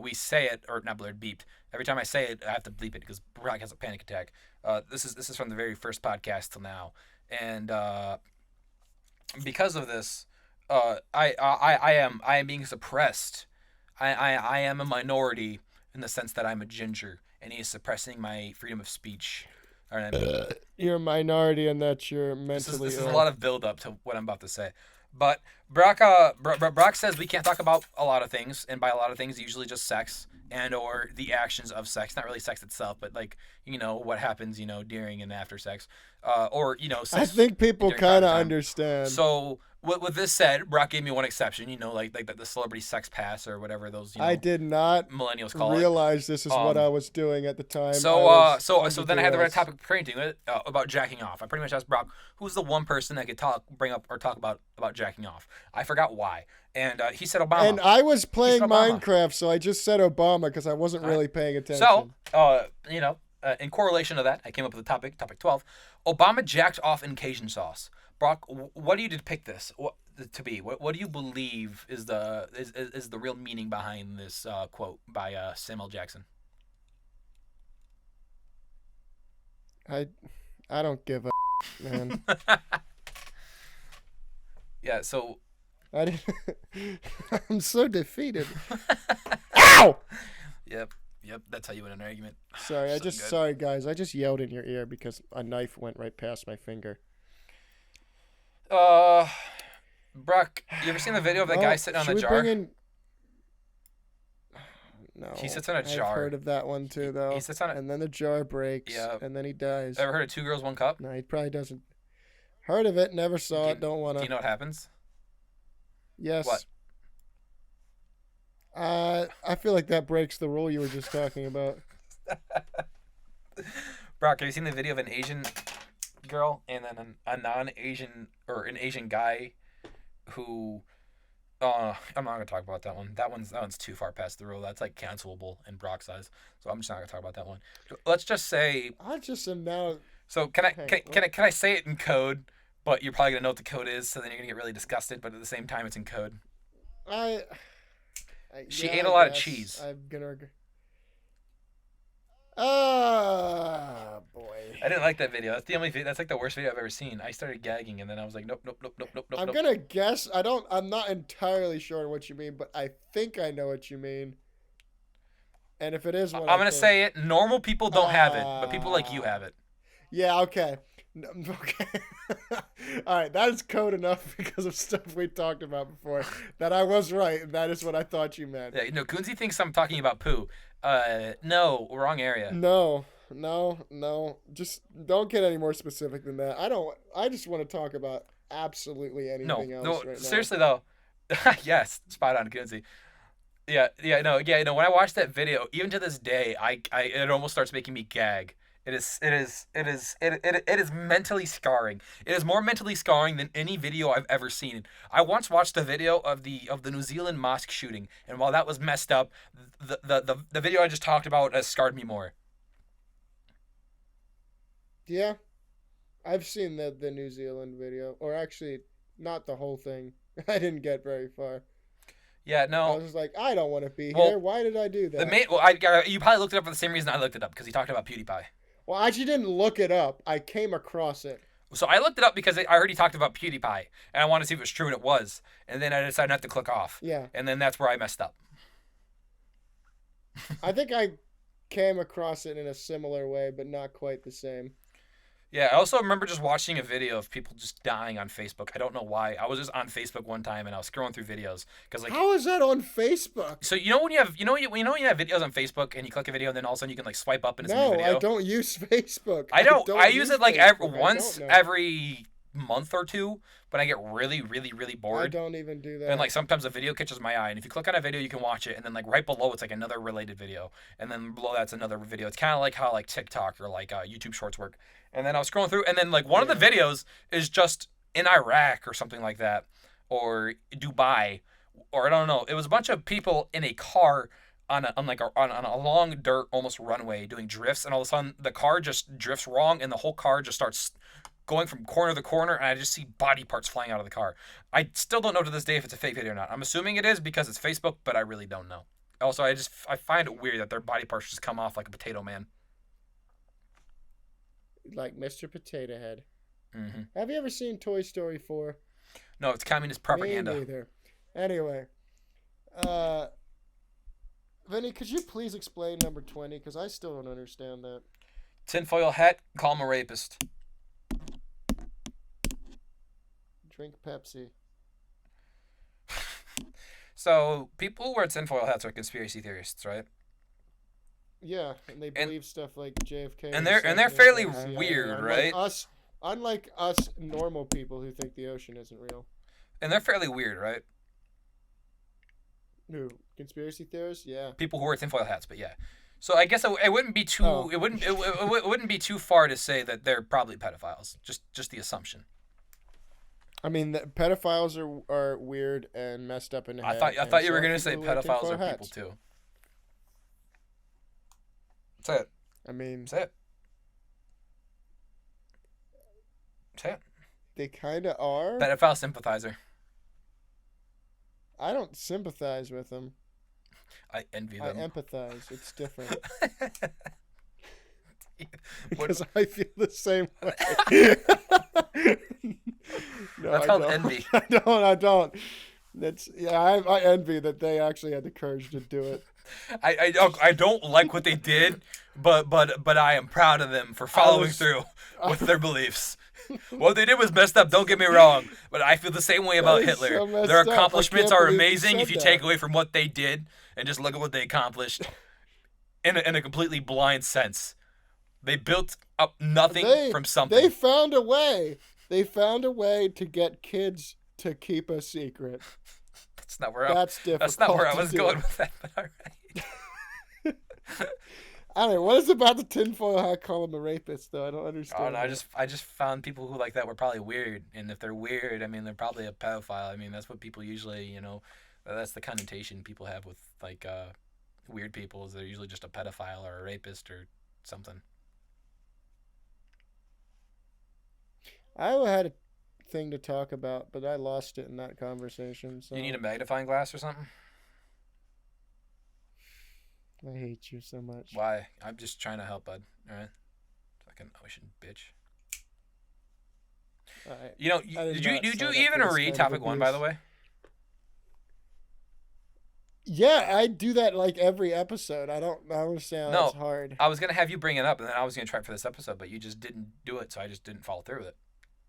we say it, or not blurred, beeped. Every time I say it, I have to bleep it because Brock has a panic attack. This is from the very first podcast till now, and because of this, I am being suppressed. I am a minority in the sense that I'm a ginger, and he is suppressing my freedom of speech. You're a minority, and that you're mentally This is a lot of build up to what I'm about to say. But Brock says we can't talk about a lot of things, and by a lot of things, usually just sex and or the actions of sex. Not really sex itself, but what happens, during and after sex, or sex. I think people kind of understand. So with this said, Brock gave me one exception. Like the celebrity sex pass or whatever those. I did not millennials call realize this is what I was doing at the time. So then I had the right topic parenting about jacking off. I pretty much asked Brock, who's the one person that could talk about jacking off. I forgot why, and he said Obama. And I was playing Minecraft, so I just said Obama because I wasn't really paying attention. So in correlation to that, I came up with the topic 12. Obama jacked off in Cajun sauce. Brock, what do you depict this to be? What do you believe is the real meaning behind this quote by Samuel Jackson? I don't give a man. Yeah, so I'm so defeated. Ow! Yep, that's how you win an argument. Sorry, sorry guys, I just yelled in your ear because a knife went right past my finger. Brock, you ever seen the video of that guy sitting on the jar? No. He sits on a jar. I've heard of that one too, though. He sits on it, and then the jar breaks. Yeah. And then he dies. Ever heard of 2 Girls, 1 Cup? No, he probably doesn't. Heard of it, never saw it, don't want to. Do you know what happens? Yes. What? I feel like that breaks the rule you were just talking about. Brock, have you seen the video of an Asian girl and then a non-Asian or an Asian guy who I'm not gonna talk about that one. That one's too far past the rule. That's like cancelable in Brock's eyes. So I'm just not gonna talk about that one. Let's just say I just am now. So can I say it in code? But you're probably gonna know what the code is, so then you're gonna get really disgusted. But at the same time, it's in code. She ate a lot of cheese. I'm gonna agree. Oh boy! I didn't like that video. That's the only video. That's like the worst video I've ever seen. I started gagging, and then I was like, nope. I'm gonna guess. I'm not entirely sure what you mean, but I think I know what you mean. And if it is, I'm gonna say it. Normal people don't have it, but people like you have it. Yeah. Okay. Okay. All right. That is code enough because of stuff we talked about before. That I was right, and that is what I thought you meant. Yeah. Kunzy thinks I'm talking about poo. No, wrong area. No. Just don't get any more specific than that. I just want to talk about absolutely anything else right now. Seriously though. Yes, spot on, Kunzy. Yeah. When I watched that video, even to this day, it almost starts making me gag. It is mentally scarring. It is more mentally scarring than any video I've ever seen. I once watched a video of the New Zealand mosque shooting, and while that was messed up, the video I just talked about has scarred me more. Yeah, I've seen the New Zealand video, or actually, not the whole thing. I didn't get very far. Yeah, no. I was just like, I don't want to be here. Why did I do that? You probably looked it up for the same reason I looked it up, because he talked about PewDiePie. Well, I actually didn't look it up. I came across it. So I looked it up because I heard he talked about PewDiePie, and I wanted to see if it was true, and it was. And then I decided not to click off. Yeah. And then that's where I messed up. I think I came across it in a similar way, but not quite the same. Yeah, I also remember just watching a video of people just dying on Facebook. I don't know why. I was just on Facebook one time and I was scrolling through videos because how is that on Facebook? So you know when you have you have videos on Facebook and you click a video and then all of a sudden you can like swipe up and it's a new video. No, I don't use Facebook. I use it like once every month or two, but I get really bored. I don't even do that. And like sometimes a video catches my eye, and if you click on a video, you can watch it, and then like right below it's like another related video, and then below that's another video. It's kind of like how like TikTok or like YouTube Shorts work. And then I was scrolling through, and then like one of the videos is just in Iraq or something like that, or Dubai, or I don't know. It was a bunch of people in a car on a long dirt almost runway doing drifts, and all of a sudden the car just drifts wrong, and the whole car just starts going from corner to corner, and I just see body parts flying out of the car. I still don't know to this day if it's a fake video or not. I'm assuming it is because it's Facebook, but I really don't know. Also, I find it weird that their body parts just come off like a potato man. Like Mr. Potato Head. Mm-hmm. Have you ever seen Toy Story 4? No, it's communist propaganda. Me neither. Anyway. Vinny, could you please explain number 20? Because I still don't understand that. Tinfoil hat, call him a rapist. Drink Pepsi. So, people who wear tinfoil hats are conspiracy theorists, right? Yeah, and they believe stuff like JFK. And they're fairly weird, right? Unlike us normal people who think the ocean isn't real. And they're fairly weird, right? Who? Conspiracy theorists? Yeah. People who wear tinfoil hats, but yeah. So I guess it wouldn't be too it wouldn't be too far to say that they're probably pedophiles. Just the assumption. I mean, pedophiles are weird and messed up in the head. I thought you were gonna say pedophiles are people too. Say it. I mean, say it. Say it. They kind of are. Pedophile sympathizer. I don't sympathize with them. I envy them. I empathize. It's different. Because I feel the same way. No, that's called envy. I don't. That's I envy that they actually had the courage to do it. I don't like what they did, but I am proud of them for following through with their beliefs. What they did was messed up, don't get me wrong, but I feel the same way about Hitler. So their accomplishments are amazing if you take away from what they did and just look at what they accomplished in a completely blind sense. They built up nothing from something. They found a way. They found a way to get kids to keep a secret. That's not where I was going with that, but all right. I don't know. What is about the tinfoil hat call him a rapist, though? I don't understand. Oh, no, I just found people who like that were probably weird. And if they're weird, I mean, they're probably a pedophile. I mean, that's what people usually, that's the connotation people have with, like, weird people is they're usually just a pedophile or a rapist or something. I had a thing to talk about, but I lost it in that conversation. So. You need a magnifying glass or something? I hate you so much. Why? I'm just trying to help, bud. All right? Fucking ocean bitch. Did you even read topic 1, by the way? Yeah, I do that like every episode. I don't understand how that's hard. I was going to have you bring it up, and then I was going to try it for this episode, but you just didn't do it, so I just didn't follow through with it.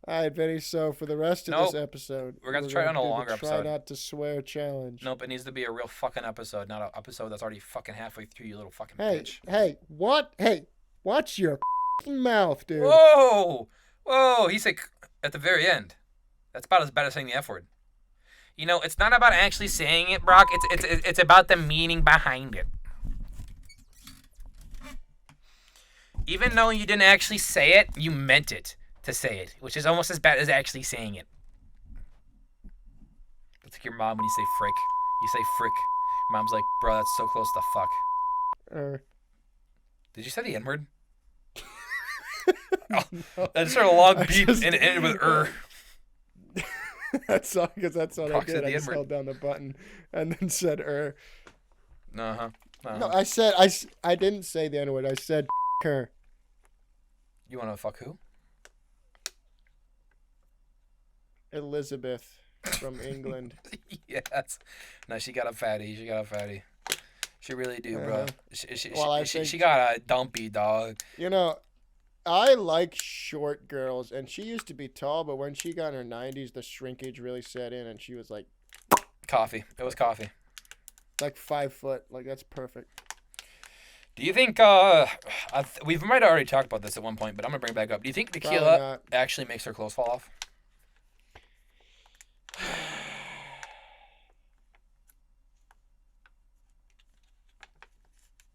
All right, Vinny, so for the rest of this episode, we're going to try it on a longer episode. Try not to swear challenge. Nope, it needs to be a real fucking episode, not an episode that's already fucking halfway through, you little fucking bitch. Hey, what? Hey, watch your mouth, dude. Whoa, he said at the very end. That's about as bad as saying the F word. It's not about actually saying it, Brock. It's about the meaning behind it. Even though you didn't actually say it, you meant it to say it, which is almost as bad as actually saying it. That's like your mom when you say frick. You say frick. Mom's like, bro, that's so close to fuck. Did you say the N-word? That's sort of a long beep and it ended with That's all, because that's what I did. I just held down the button and then said Uh-huh. No, I didn't say the N-word. I said her. You want to fuck who? Elizabeth from England. Yes. No, she got a fatty. She really do, bro. She got a dumpy, dog. I like short girls, and she used to be tall, but when she got in her 90s, the shrinkage really set in, and she was like... Coffee. It was coffee. Like 5 foot. Like, that's perfect. Do you think, we might have already talked about this at one point, but I'm going to bring it back up. Do you think tequila actually makes her clothes fall off?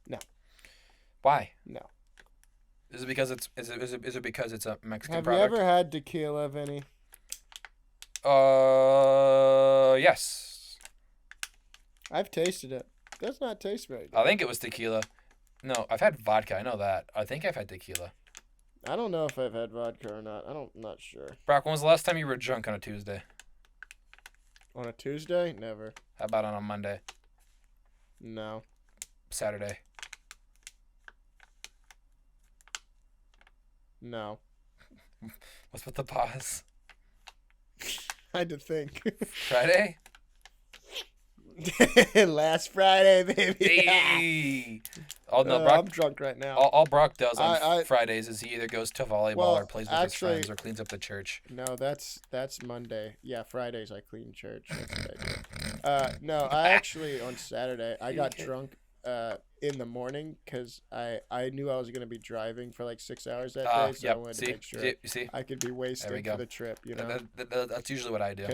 No. Why? No. Is it because it's a Mexican product? Have you ever had tequila, Vinny? Yes. I've tasted it. It does not taste very good. I think it was tequila. No, I've had vodka. I know that. I think I've had tequila. I don't know if I've had vodka or not. I'm not sure. Brock, when was the last time you were drunk on a Tuesday? On a Tuesday? Never. How about on a Monday? No. Saturday? No. What's with the pause? I had to think. Friday? Last Friday, baby. Hey. Oh, no, Brock, I'm drunk right now. All Brock does on Fridays is he either goes to volleyball or plays with his friends or cleans up the church. No, that's Monday. Yeah, Fridays I clean church. That's what I do. No, I actually, on Saturday, I got drunk in the morning because I knew I was going to be driving for like 6 hours that day, so I wanted to make sure I could be wasted for the trip, you know? That's usually what I do,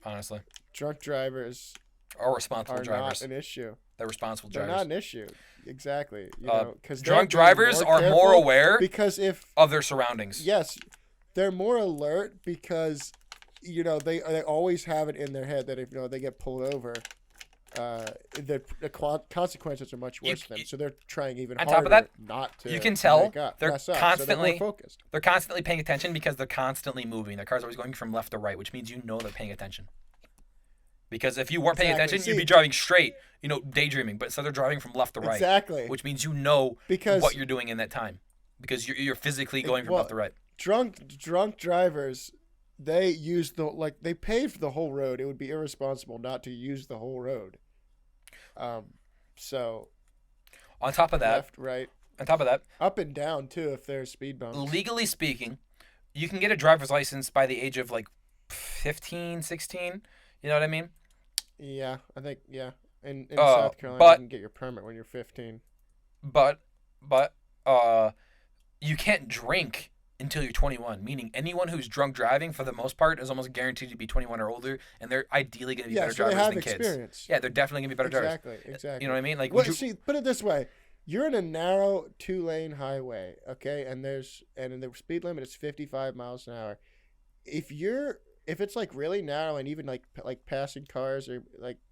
honestly. Drunk drivers... Or responsible not drivers. an issue. They're responsible drivers. They're not an issue. Exactly. You know, because drunk drivers are more aware of their surroundings. Yes, they're more alert because they always have it in their head that if they get pulled over, the consequences are much worse for them. So they're trying even harder. On top of that, not to. You can tell they're constantly so focused. They're constantly paying attention because they're constantly moving. Their car's always going from left to right, which means they're paying attention. Because if you weren't paying attention, you'd be driving straight, daydreaming. But so they're driving from left to right. Exactly. Which means what you're doing in that time. Because you're physically going from left to right. Drunk drivers, they use they paved the whole road. It would be irresponsible not to use the whole road. So. On top of that. Left, right. On top of that. Up and down, too, if there's speed bumps. Legally speaking, you can get a driver's license by the age of 15, 16. You know what I mean? Yeah, I think, yeah. In South Carolina, you can get your permit when you're 15. But you can't drink until you're 21, meaning anyone who's drunk driving, for the most part, is almost guaranteed to be 21 or older, and they're ideally going to be better drivers than kids. Experience. Yeah, they're definitely going to be better drivers. Exactly. You know what I mean? See, put it this way. You're in a narrow 2-lane highway, okay? And the speed limit is 55 miles an hour. If it's really narrow and even like passing cars or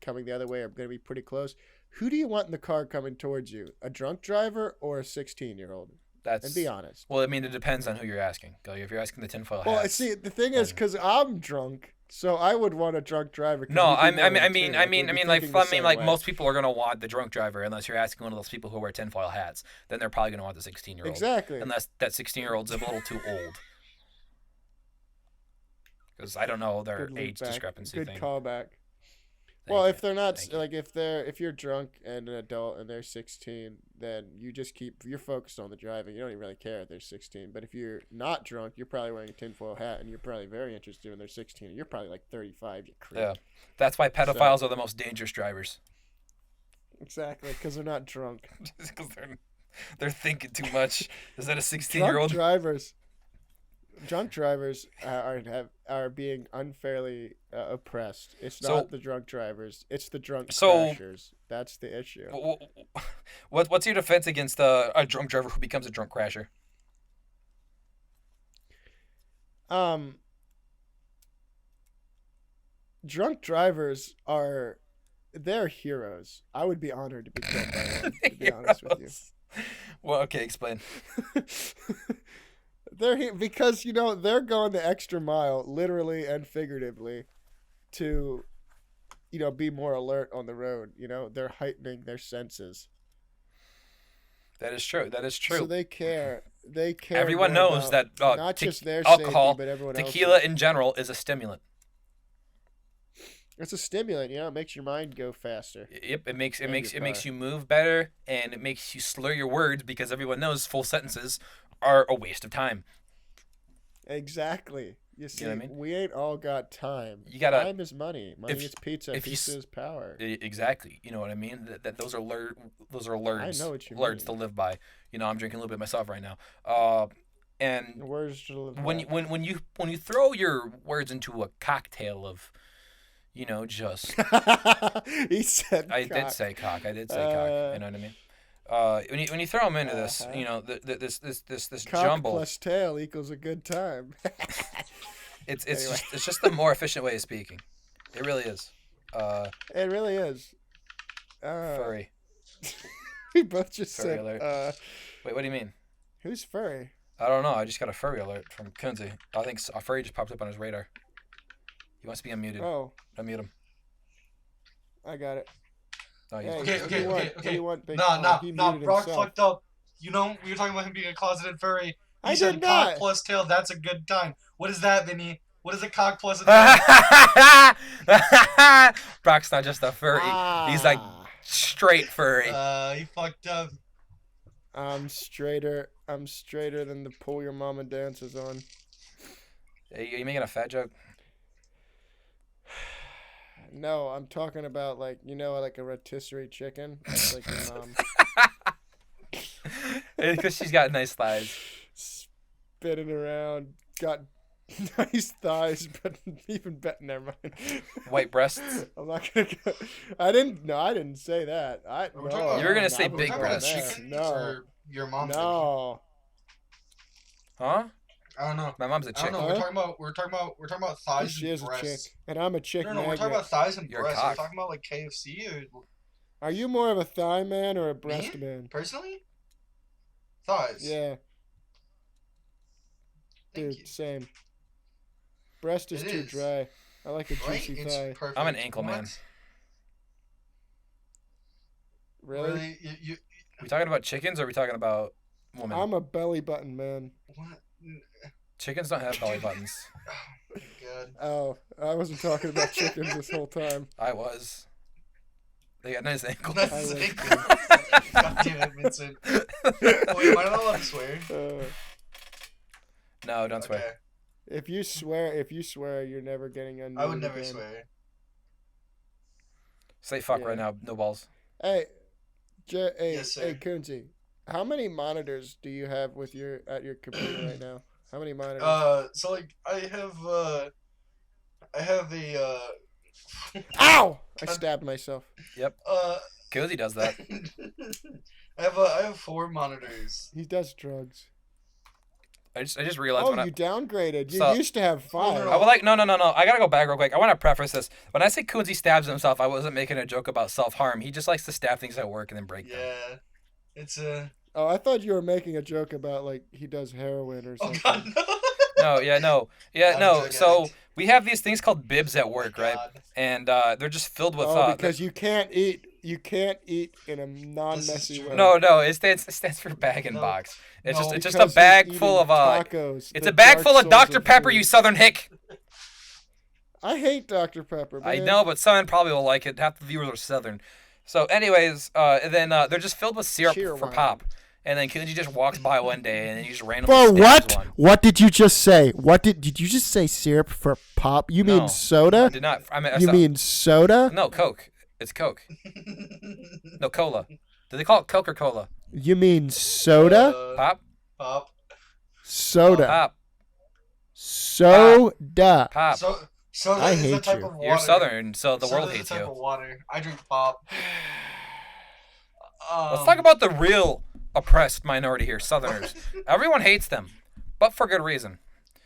coming the other way are going to be pretty close, who do you want in the car coming towards you? A drunk driver or a 16-year-old? And be honest. Well, I mean, it depends on who you're asking. If you're asking the tinfoil hats. Well, see, the thing is, because I'm drunk, so I would want a drunk driver. No, most people are going to want the drunk driver unless you're asking one of those people who wear tinfoil hats. Then they're probably going to want the 16-year-old. Exactly. Unless that 16-year-old's a little too old. Because I don't know their age discrepancy thing. Good callback. Well, if they're not if you're drunk and an adult and they're 16, then you're focused on the driving. You don't even really care if they're 16. But if you're not drunk, you're probably wearing a tinfoil hat and you're probably very interested when they're 16. You're probably 35. You creep. Yeah, that's why pedophiles are the most dangerous drivers. Exactly, because they're not drunk. Because they're thinking too much. Is that a 16-year-old? Drunk drivers are being unfairly oppressed. It's not the drunk drivers. It's the drunk crashers. That's the issue. What's your defense against a drunk driver who becomes a drunk crasher? Drunk drivers they're heroes. I would be honored to be killed by one, to be honest with you. Well, okay, explain. Because they're going the extra mile, literally and figuratively, to be more alert on the road. They're heightening their senses. That is true. So they care. Everyone knows that not just their alcohol, safety, but everyone tequila else's. in general is a stimulant. It's a stimulant, it makes your mind go faster. Yep, it makes you move better, and it makes you slur your words because everyone knows full sentences are a waste of time. Exactly. You see, what I mean? We ain't all got time. Time is money. Money is pizza. Pizza is power. Exactly. You know what I mean? That those are words. I know what you words mean. to live by. I'm drinking a little bit myself right now. And words to live by. When you throw your words into a cocktail of, just. He said. I did say cock. You know what I mean? When you throw them into this, this cock jumble plus tail equals a good time. it's just the more efficient way of speaking. It really is. It really is. Furry. We both just furry said. Alert. Wait, what do you mean? Who's furry? I don't know. I just got a furry alert from Kunzy. I think a furry just popped up on his radar. He wants to be unmuted. Oh. Unmute him. I got it. Oh, okay. No, Brock fucked up. We were talking about him being a closeted furry. He said cock plus tail, that's a good time. What is that, Vinny? What is a cock plus a tail? Brock's not just a furry. He's like straight furry. He fucked up. I'm straighter than the pool your mama dances on. Are you making a fat joke? No, I'm talking about like a rotisserie chicken. That's like your mom. Because she's got nice thighs. Spinning around, got nice thighs, but even better. Never mind. White breasts. I'm not gonna go. I didn't say that. You were gonna say big breasts. No. Your mom. No. Huh? I don't know. My mom's a chick. I don't know. We're talking about thighs she and is breasts. A chick, and I'm a chick. No, we're talking about thighs and You're breasts. We're talking about like KFC or. Are you more of a thigh man or a breast man? Personally? Thighs. Yeah. Dude, same. Breast is too dry. I like a juicy thigh. Perfect. I'm an ankle man. Really? We talking about chickens or are we talking about women? I'm a belly button man. What? Chickens don't have belly buttons. Oh, my God. Oh, I wasn't talking about chickens this whole time. I was. They got nice ankles. Nice ankles. God damn it, Vincent. Wait, am I not allowed to swear? No, don't swear. If you swear, you're never getting unmuted. I would never swear. Say fuck right now. No balls. Hey, yes, hey, Kuhnzy, how many monitors do you have at your computer right now? How many monitors? So like I have a Ow! I stabbed myself. Yep. Kuhnzy does that. I have 4 monitors. He does drugs. I just realized. Oh, you downgraded. You used to have 5. I was like, no. I gotta go back real quick. I want to preface this. When I say Kuhnzy stabs himself, I wasn't making a joke about self-harm. He just likes to stab things at work and then break them. Yeah, it's a. Oh, I thought you were making a joke about like he does heroin or something. Oh God, no. No. So we have these things called bibs at work, right? And they're just filled with. Because you can't eat in a non-messy way. No. It stands for bag and box. It's just a bag full of tacos. It's a bag full of Dr. Pepper, you Southern hick. I hate Dr. Pepper. Man. I know, but Southern probably will like it. Half the viewers are Southern. So, anyways, then they're just filled with syrup for pop. And then Kunzy just walks by one day and then he just randomly stabs one. What did you just say? Did you just say syrup for pop? You mean soda? I did not. You mean soda? No, Coke. It's Coke. No, cola. Do they call it Coke or cola? You mean soda? Pop. Soda. Pop. Soda. Pop. Soda I is hate the type you. of water. You're Southern, so the world Soda is hates the type you. of water. I drink pop. Let's talk about the real oppressed minority here, Southerners. Everyone hates them, but for good reason.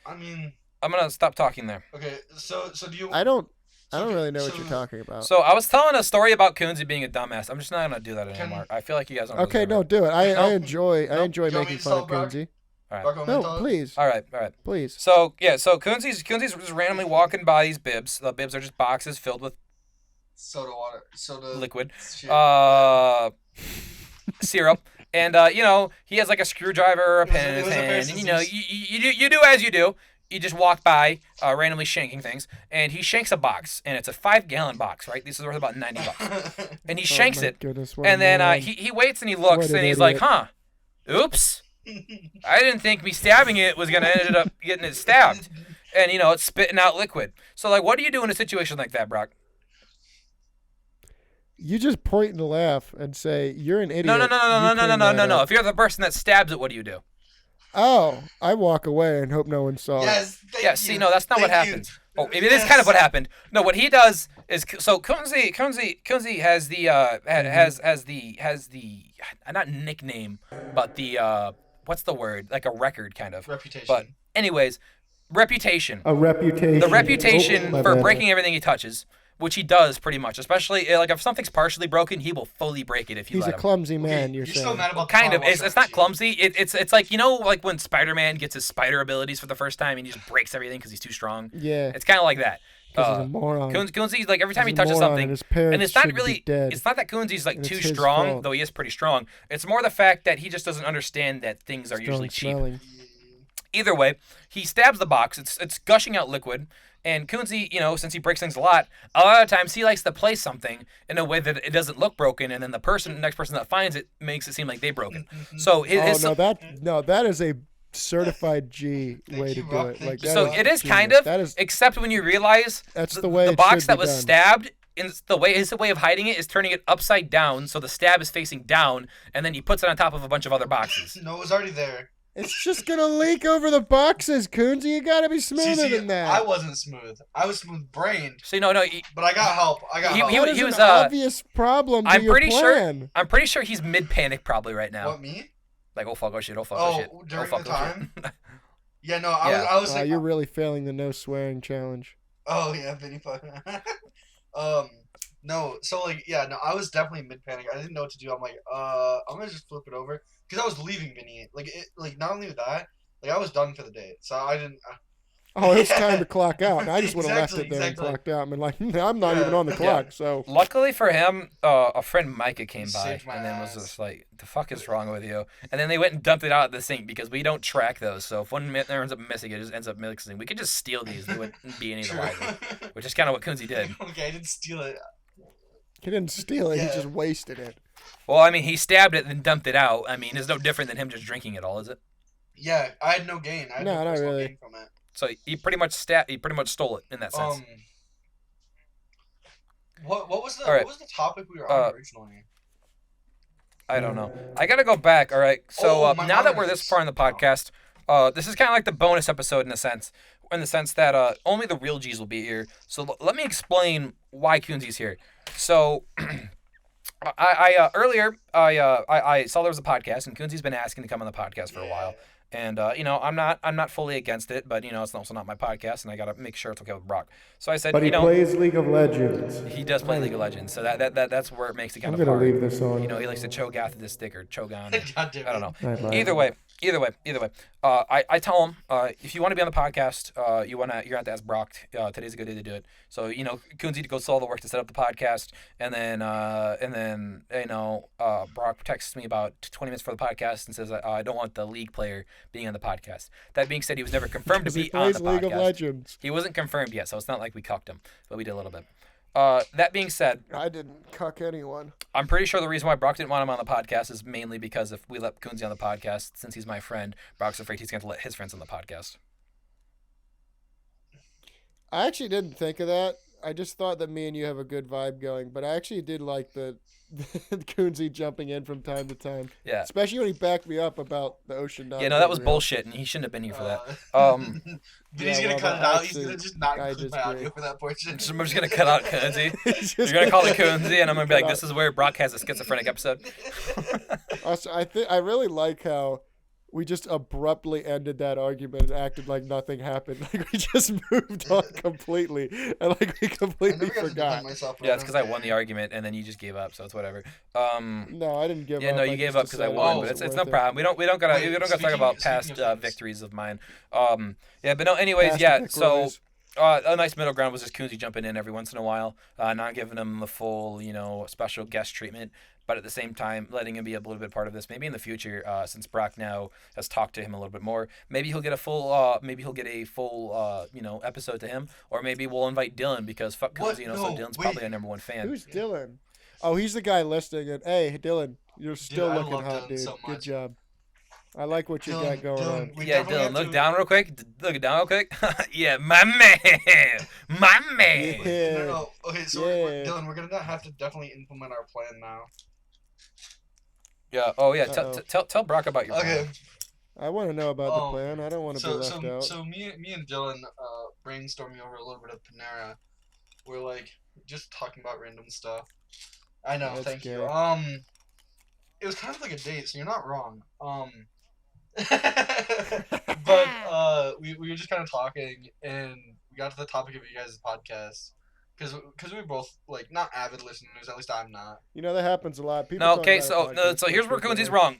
I mean, I'm gonna stop talking there. Okay, so do you? I don't really know what you're talking about. So I was telling a story about Kunzy being a dumbass. I'm just not gonna do that anymore. I feel like you guys don't. Okay, no, do it. I enjoy making fun of Kunzy. All right. No, please. All right. Please. So Kunzy's just randomly walking by these bibs. The bibs are just boxes filled with soda liquid, syrup, and he has like a screwdriver or a pen in his hand, and you do as you do. you just walk by, randomly shanking things, and he shanks a box, and it's a 5-gallon box, right? This is worth about $90. And he shanks it, and then he waits and he looks, and he's like, huh, oops. I didn't think me stabbing it was going to end up getting it stabbed. And, it's spitting out liquid. So, like, what do you do in a situation like that, Brock? You just point and laugh and say, you're an idiot. No. If you're the person that stabs it, what do you do? Oh, I walk away and hope no one saw it. Yes, see, no, that's not what happens. Oh, it is kind of what happened. No, what he does is so Kunzy has the not nickname, but the what's the word? Like a record kind of. Reputation. But anyways, reputation. A reputation. The reputation for breaking everything he touches. Which he does pretty much, especially like if something's partially broken, he will fully break it if you let him. He's a clumsy man. You're saying. So mad about kind of. It's not clumsy. It's like like when Spider-Man gets his spider abilities for the first time and he just breaks everything because he's too strong. Yeah. It's kind of like that. He's a moron. Kunzy's like every time he touches something, and it's not really. It's not that Kunzy's like too strong, though he is pretty strong. It's more the fact that he just doesn't understand that things are usually cheap. Either way, he stabs the box. It's gushing out liquid. And Kunzy, since he breaks things a lot of times he likes to place something in a way that it doesn't look broken, and then the next person that finds it makes it seem like they broke it. So that is a certified G way to do it. Like so it is kind of, except when you realize that's the way the box that was stabbed. And his way of hiding it is turning it upside down, so the stab is facing down, and then he puts it on top of a bunch of other boxes. No, it was already there. It's just gonna leak over the boxes, Kuhnzy. You gotta be smoother than that. I wasn't smooth. I was smooth-brained. See, no. But I got help. He was an obvious problem to your plan. I'm pretty sure he's mid-panic probably right now. What, me? Like, oh fuck, oh shit, oh fuck, oh shit. During fuck, the time? Yeah, no, I was like... you're really failing the no swearing challenge. Oh, yeah, Vinny fuck. No, so, I was definitely mid-panic. I didn't know what to do. I'm like, I'm gonna just flip it over. Because I was leaving Vinny. Not only that, I was done for the day. So I didn't... it's time to clock out. And I just would have left it there and clocked out. And been like, I'm not even on the clock, so... Luckily for him, a friend Micah came by and then was just like, the fuck is wrong with you? And then they went and dumped it out at the sink because we don't track those. So if one ends up missing, it just ends up mixing. We could just steal these. They wouldn't be any the wiser. Which is kind of what Kunzy did. Okay, I didn't steal it. He didn't steal it. Yeah. He just wasted it. Well, I mean, he stabbed it and then dumped it out. I mean, it's no different than him just drinking it all, is it? Yeah, I had no gain. I had no not really. Gain from it. So he pretty much stole it in that sense. What was the topic we were on originally? I don't know. I gotta go back. All right. So now that we're this far in the podcast, this is kind of like the bonus episode in a sense that only the real G's will be here. So let me explain why Kuhnzy's here. So. Earlier I saw there was a podcast and Kuhnzy's been asking to come on the podcast for a while, and I'm not fully against it, but it's also not my podcast and I gotta make sure it's okay with Brock. So I said, but he plays League of Legends. He does play League of Legends, so that's where it makes it kind of hard. I'm gonna leave this on. He likes to chogath this stick or chogon. I don't know. Either way. I tell him if you want to be on the podcast, you're gonna have to ask Brock. Today's a good day to do it. So Kuhnzy goes all the work to set up the podcast, and then Brock texts me about 20 minutes for the podcast and says I don't want the league player being on the podcast. That being said, he was never confirmed to be on the podcast. League of Legends. He wasn't confirmed yet, so it's not like we cucked him, but we did a little bit. That being said, I didn't cuck anyone. I'm pretty sure the reason why Brock didn't want him on the podcast is mainly because if we let Kunzy on the podcast, since he's my friend, Brock's afraid he's going to let his friends on the podcast. I actually didn't think of that. I just thought that me and you have a good vibe going, but I actually did like the Kunzy jumping in from time to time. Yeah. Especially when he backed me up about the ocean. Yeah, no, that was bullshit, and he shouldn't have been here for that. He's going to cut it out. He's going to just not clip my audio for that portion. I'm just going to cut out Kunzy. You're going to call it Kunzy, and I'm going to be like, this is where Brock has a schizophrenic episode. Also, I really like how we just abruptly ended that argument and acted like nothing happened. Like we just moved on completely, and we completely forgot. Yeah, it's because I won the argument, and then you just gave up, so it's whatever. No, I didn't give up. Yeah, no, you gave up because I won, but it's no problem. We don't gotta talk about past victories of mine. Yeah, but no. Anyways, so. A nice middle ground was just Kunzy jumping in every once in a while, not giving him the full, special guest treatment. but at the same time, letting him be a little bit part of this. Maybe in the future, since Brock now has talked to him a little bit more, maybe he'll get a full, episode to him, or maybe we'll invite Dylan because fuck Kunzy, so Dylan's probably our number one fan. Who's Dylan? Oh, he's the guy listening. And hey, Dylan, you're still looking hot, dude. So good job. I like what you got going on. Yeah, Dylan, look down real quick. Look down real quick. Yeah, my man. Yeah. No. Okay, so Dylan, we're going to have to definitely implement our plan now. Yeah. Oh, yeah. Tell Brock about your plan. Okay. I want to know about the plan. I don't want to be left out. So me and Dylan brainstorming over a little bit of Panera. We're like just talking about random stuff. I know. Thank you. It was kind of like a date, so you're not wrong. But we were just kind of talking, and we got to the topic of you guys' podcast, because we were both like not avid listeners. At least I'm not. You know that happens a lot. People. No, okay, so here's where Kunzy's wrong.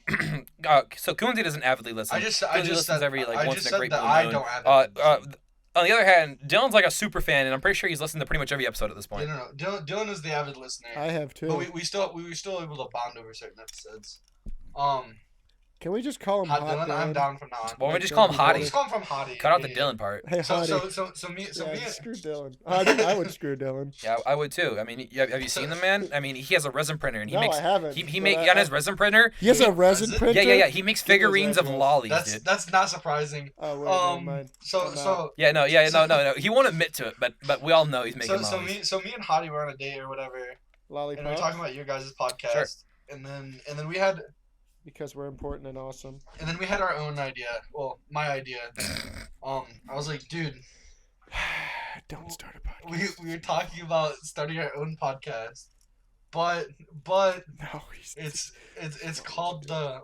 So Kunzy doesn't avidly listen. I just listens said every once in a great blue moon. I don't avidly listen. On the other hand, Dylan's like a super fan, and I'm pretty sure he's listened to pretty much every episode at this point. No. Dylan is the avid listener. I have too. But we were still able to bond over certain episodes. Can we just call him Hot Dylan? I'm down from now on. Well, we just call him Hottie. Just call him from Hottie. Cut out the Dylan part. Hey, Hottie. So me. Screw Dylan. I would screw Dylan. Yeah, I would too. I mean, have you seen the man? I mean, he has a resin printer, and he makes. I haven't. He makes on his resin printer. He has a resin printer. Yeah. He makes figurines of lollies, dude. That's not surprising. Oh, wait, never mind. So. Yeah, no. He won't admit to it, but we all know he's making lollies. So me and Hottie were on a date or whatever. Lollipop. And we were talking about your guys' podcast. Sure. And then we had. Because we're important and awesome. And then we had our own idea. Well, my idea. I was like, dude. Don't start a podcast. We were talking about starting our own podcast, but no, it's called the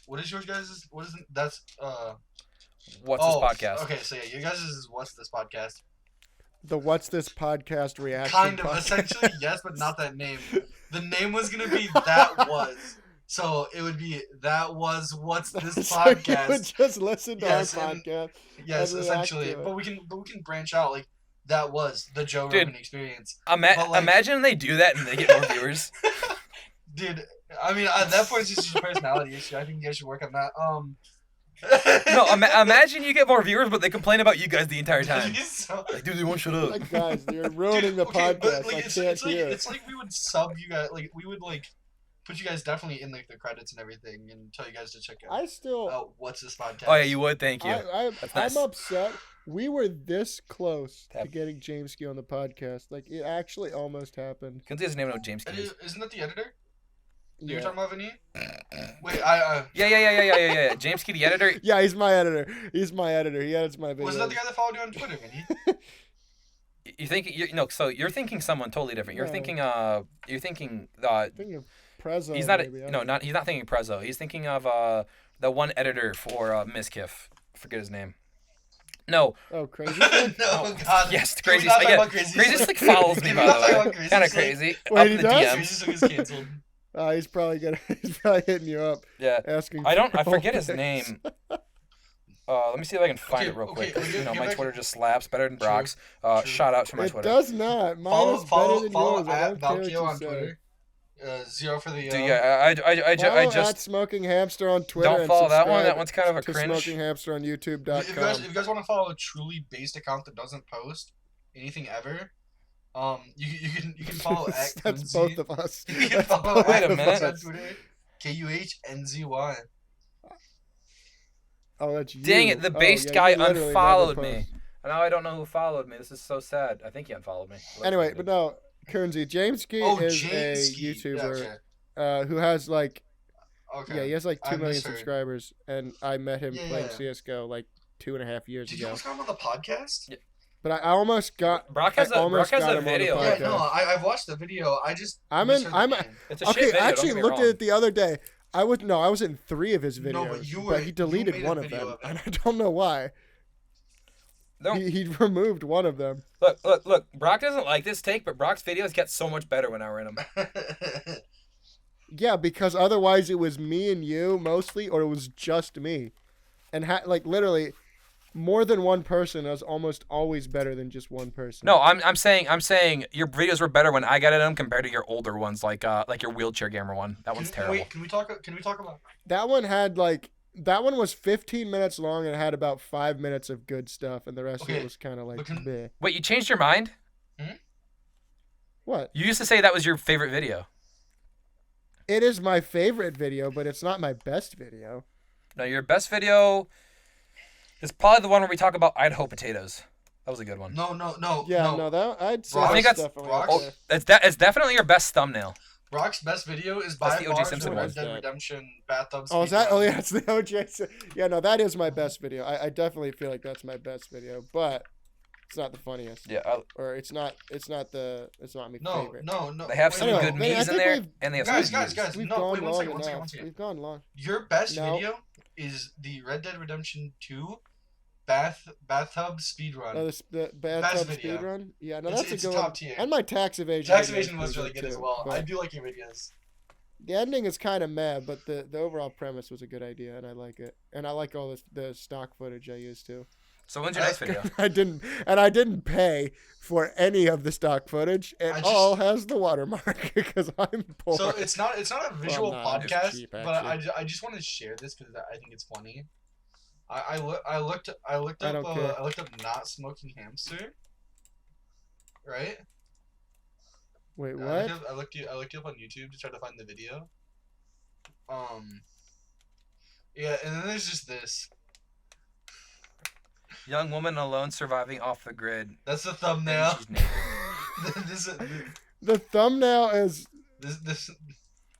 what is yours guys'? What is it? That's What's This Podcast? Okay, so yeah, you guys is What's This Podcast? The What's This Podcast reaction. Kind of, podcast. essentially, yes, but not that name. The name was gonna be That Was. So it would be That Was What's This Podcast. You would just listen to our podcast. Yes, essentially. But we can branch out like That Was the Joe Rogan Experience. Imagine they do that and they get more viewers. Dude, I mean at that point it's just a personality issue. I think you guys should work on that. No, imagine you get more viewers, but they complain about you guys the entire time. Like, dude, they won't shut up. Like, guys, you're ruining the podcast. Like, it's like we would sub you guys. Like, we would like put you guys definitely in like the credits and everything, and tell you guys to check out. What's This Podcast? Oh yeah, you would. Thank you. I'm upset. We were this close to getting James Ski on the podcast. Like, it actually almost happened. Kunzy doesn't even know James Ski is. Isn't that the editor? You're talking about Vinny? Wait, Yeah. James Key, the editor. Yeah, he's my editor. He edits my videos. Wasn't that the guy that followed you on Twitter, Vinny? So you're thinking someone totally different. You're thinking of Prezzo. He's not. Maybe. He's not thinking Prezzo. He's thinking of the one editor for Miskiff. Forget his name. No. Oh, Crazy. No, God. Yes, Crazy. Crazy like follows me, by the way. Kind of crazy. Wait, he does? Crazy is canceled. He's probably hitting you up. Yeah. Asking. I forget his name. Let me see if I can find it real quick. My Twitter just slaps better than Brock's. Shout out to my Twitter. It does not. Mine is better than yours. I don't care what you on say. Twitter. 0 for the. Dude, yeah, I just at Smoking Hamster on Twitter. Don't follow that one. That one's kind of a cringe. Smoking Hamster on YouTube.com. If you guys want to follow a truly based account that doesn't post anything ever, you can follow at That's Kunzy. both of us. You can follow Wait a minute. on Twitter. Kuhnzy. Oh, that's you. Dang it! The based guy unfollowed me. Now I don't know who followed me. This is so sad. I think he unfollowed me. Anyway, but no, Kuhnzy. James Ski is a YouTuber who has like, he has like 2 million subscribers, and I met him playing CS:GO like 2.5 years ago. Did you almost got him on the podcast? Yeah. But I almost got. Brock has a video. Yeah, no, I've watched the video. It's a shit video, I actually looked at it the other day. I was in 3 of his videos, no, but he deleted one of them, and I don't know why. No. He removed one of them. Look. Brock doesn't like this take, but Brock's videos get so much better when I run them. Yeah, because otherwise it was me and you mostly, or it was just me, and literally, more than one person is almost always better than just one person. No, I'm saying your videos were better when I got at them compared to your older ones, like your wheelchair gamer one. That one's terrible. Wait, can we talk about that one? That one was 15 minutes long and it had about 5 minutes of good stuff, and the rest of it was kind of like bleh. Wait, you changed your mind? What? You used to say that was your favorite video. It is my favorite video, but it's not my best video. No, your best video is probably the one where we talk about Idaho potatoes. That was a good one. No. Yeah, no, that I'd say I think it's definitely your best thumbnail. Brock's best video is by the O.J. Simpson Red Dead Redemption bathtub. Oh, is that? Oh, yeah, it's the O.J. Yeah, no, that is my best video. I definitely feel like that's my best video, but it's not the funniest. Yeah. Or it's not my favorite. No. They have some good memes in there, and they have guys. We've No, gone wait, long one enough. second. We've gone long. Your best video is the Red Dead Redemption 2 bathtub speedrun. Oh, the bathtub speedrun? Yeah, no, that's it's a good top tier. And my tax evasion. Tax evasion was really good as well. I do like your videos. The ending is kind of mad, but the overall premise was a good idea, and I like it. And I like all the stock footage I used too. So when's your next video? I didn't pay for any of the stock footage. It all has the watermark because I'm poor. So it's not a visual podcast, cheap, but I just want to share this because I think it's funny. I looked up not smoking hamster. Right? Wait, what? I looked you up on YouTube to try to find the video. Yeah, and then there's just this. Young woman alone surviving off the grid. That's the thumbnail. She's naked. The thumbnail is. This.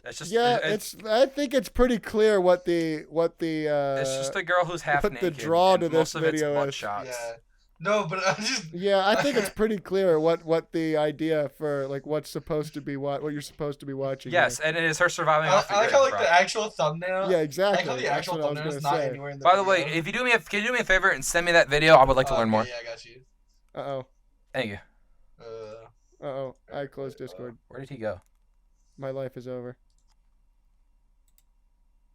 It's just, I think it's pretty clear what the. It's just a girl who's half naked. The draw to this video is. Shots. Yeah. No, but I just. Yeah, I think it's pretty clear what the idea for like what's supposed to be what you're supposed to be watching. Yes, and it is her surviving off the grid. I like how the actual thumbnail. Yeah, exactly. I like how the actual thumbnail is not anywhere in the By the video. way, if you can you do me a favor and send me that video? I would like to learn more. Yeah, I got you. Thank you. I closed Discord. Where did he go? My life is over.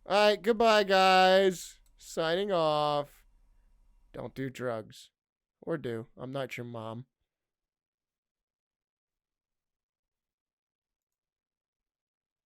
All right, goodbye, guys. Signing off. Don't do drugs. Or do. I'm not your mom.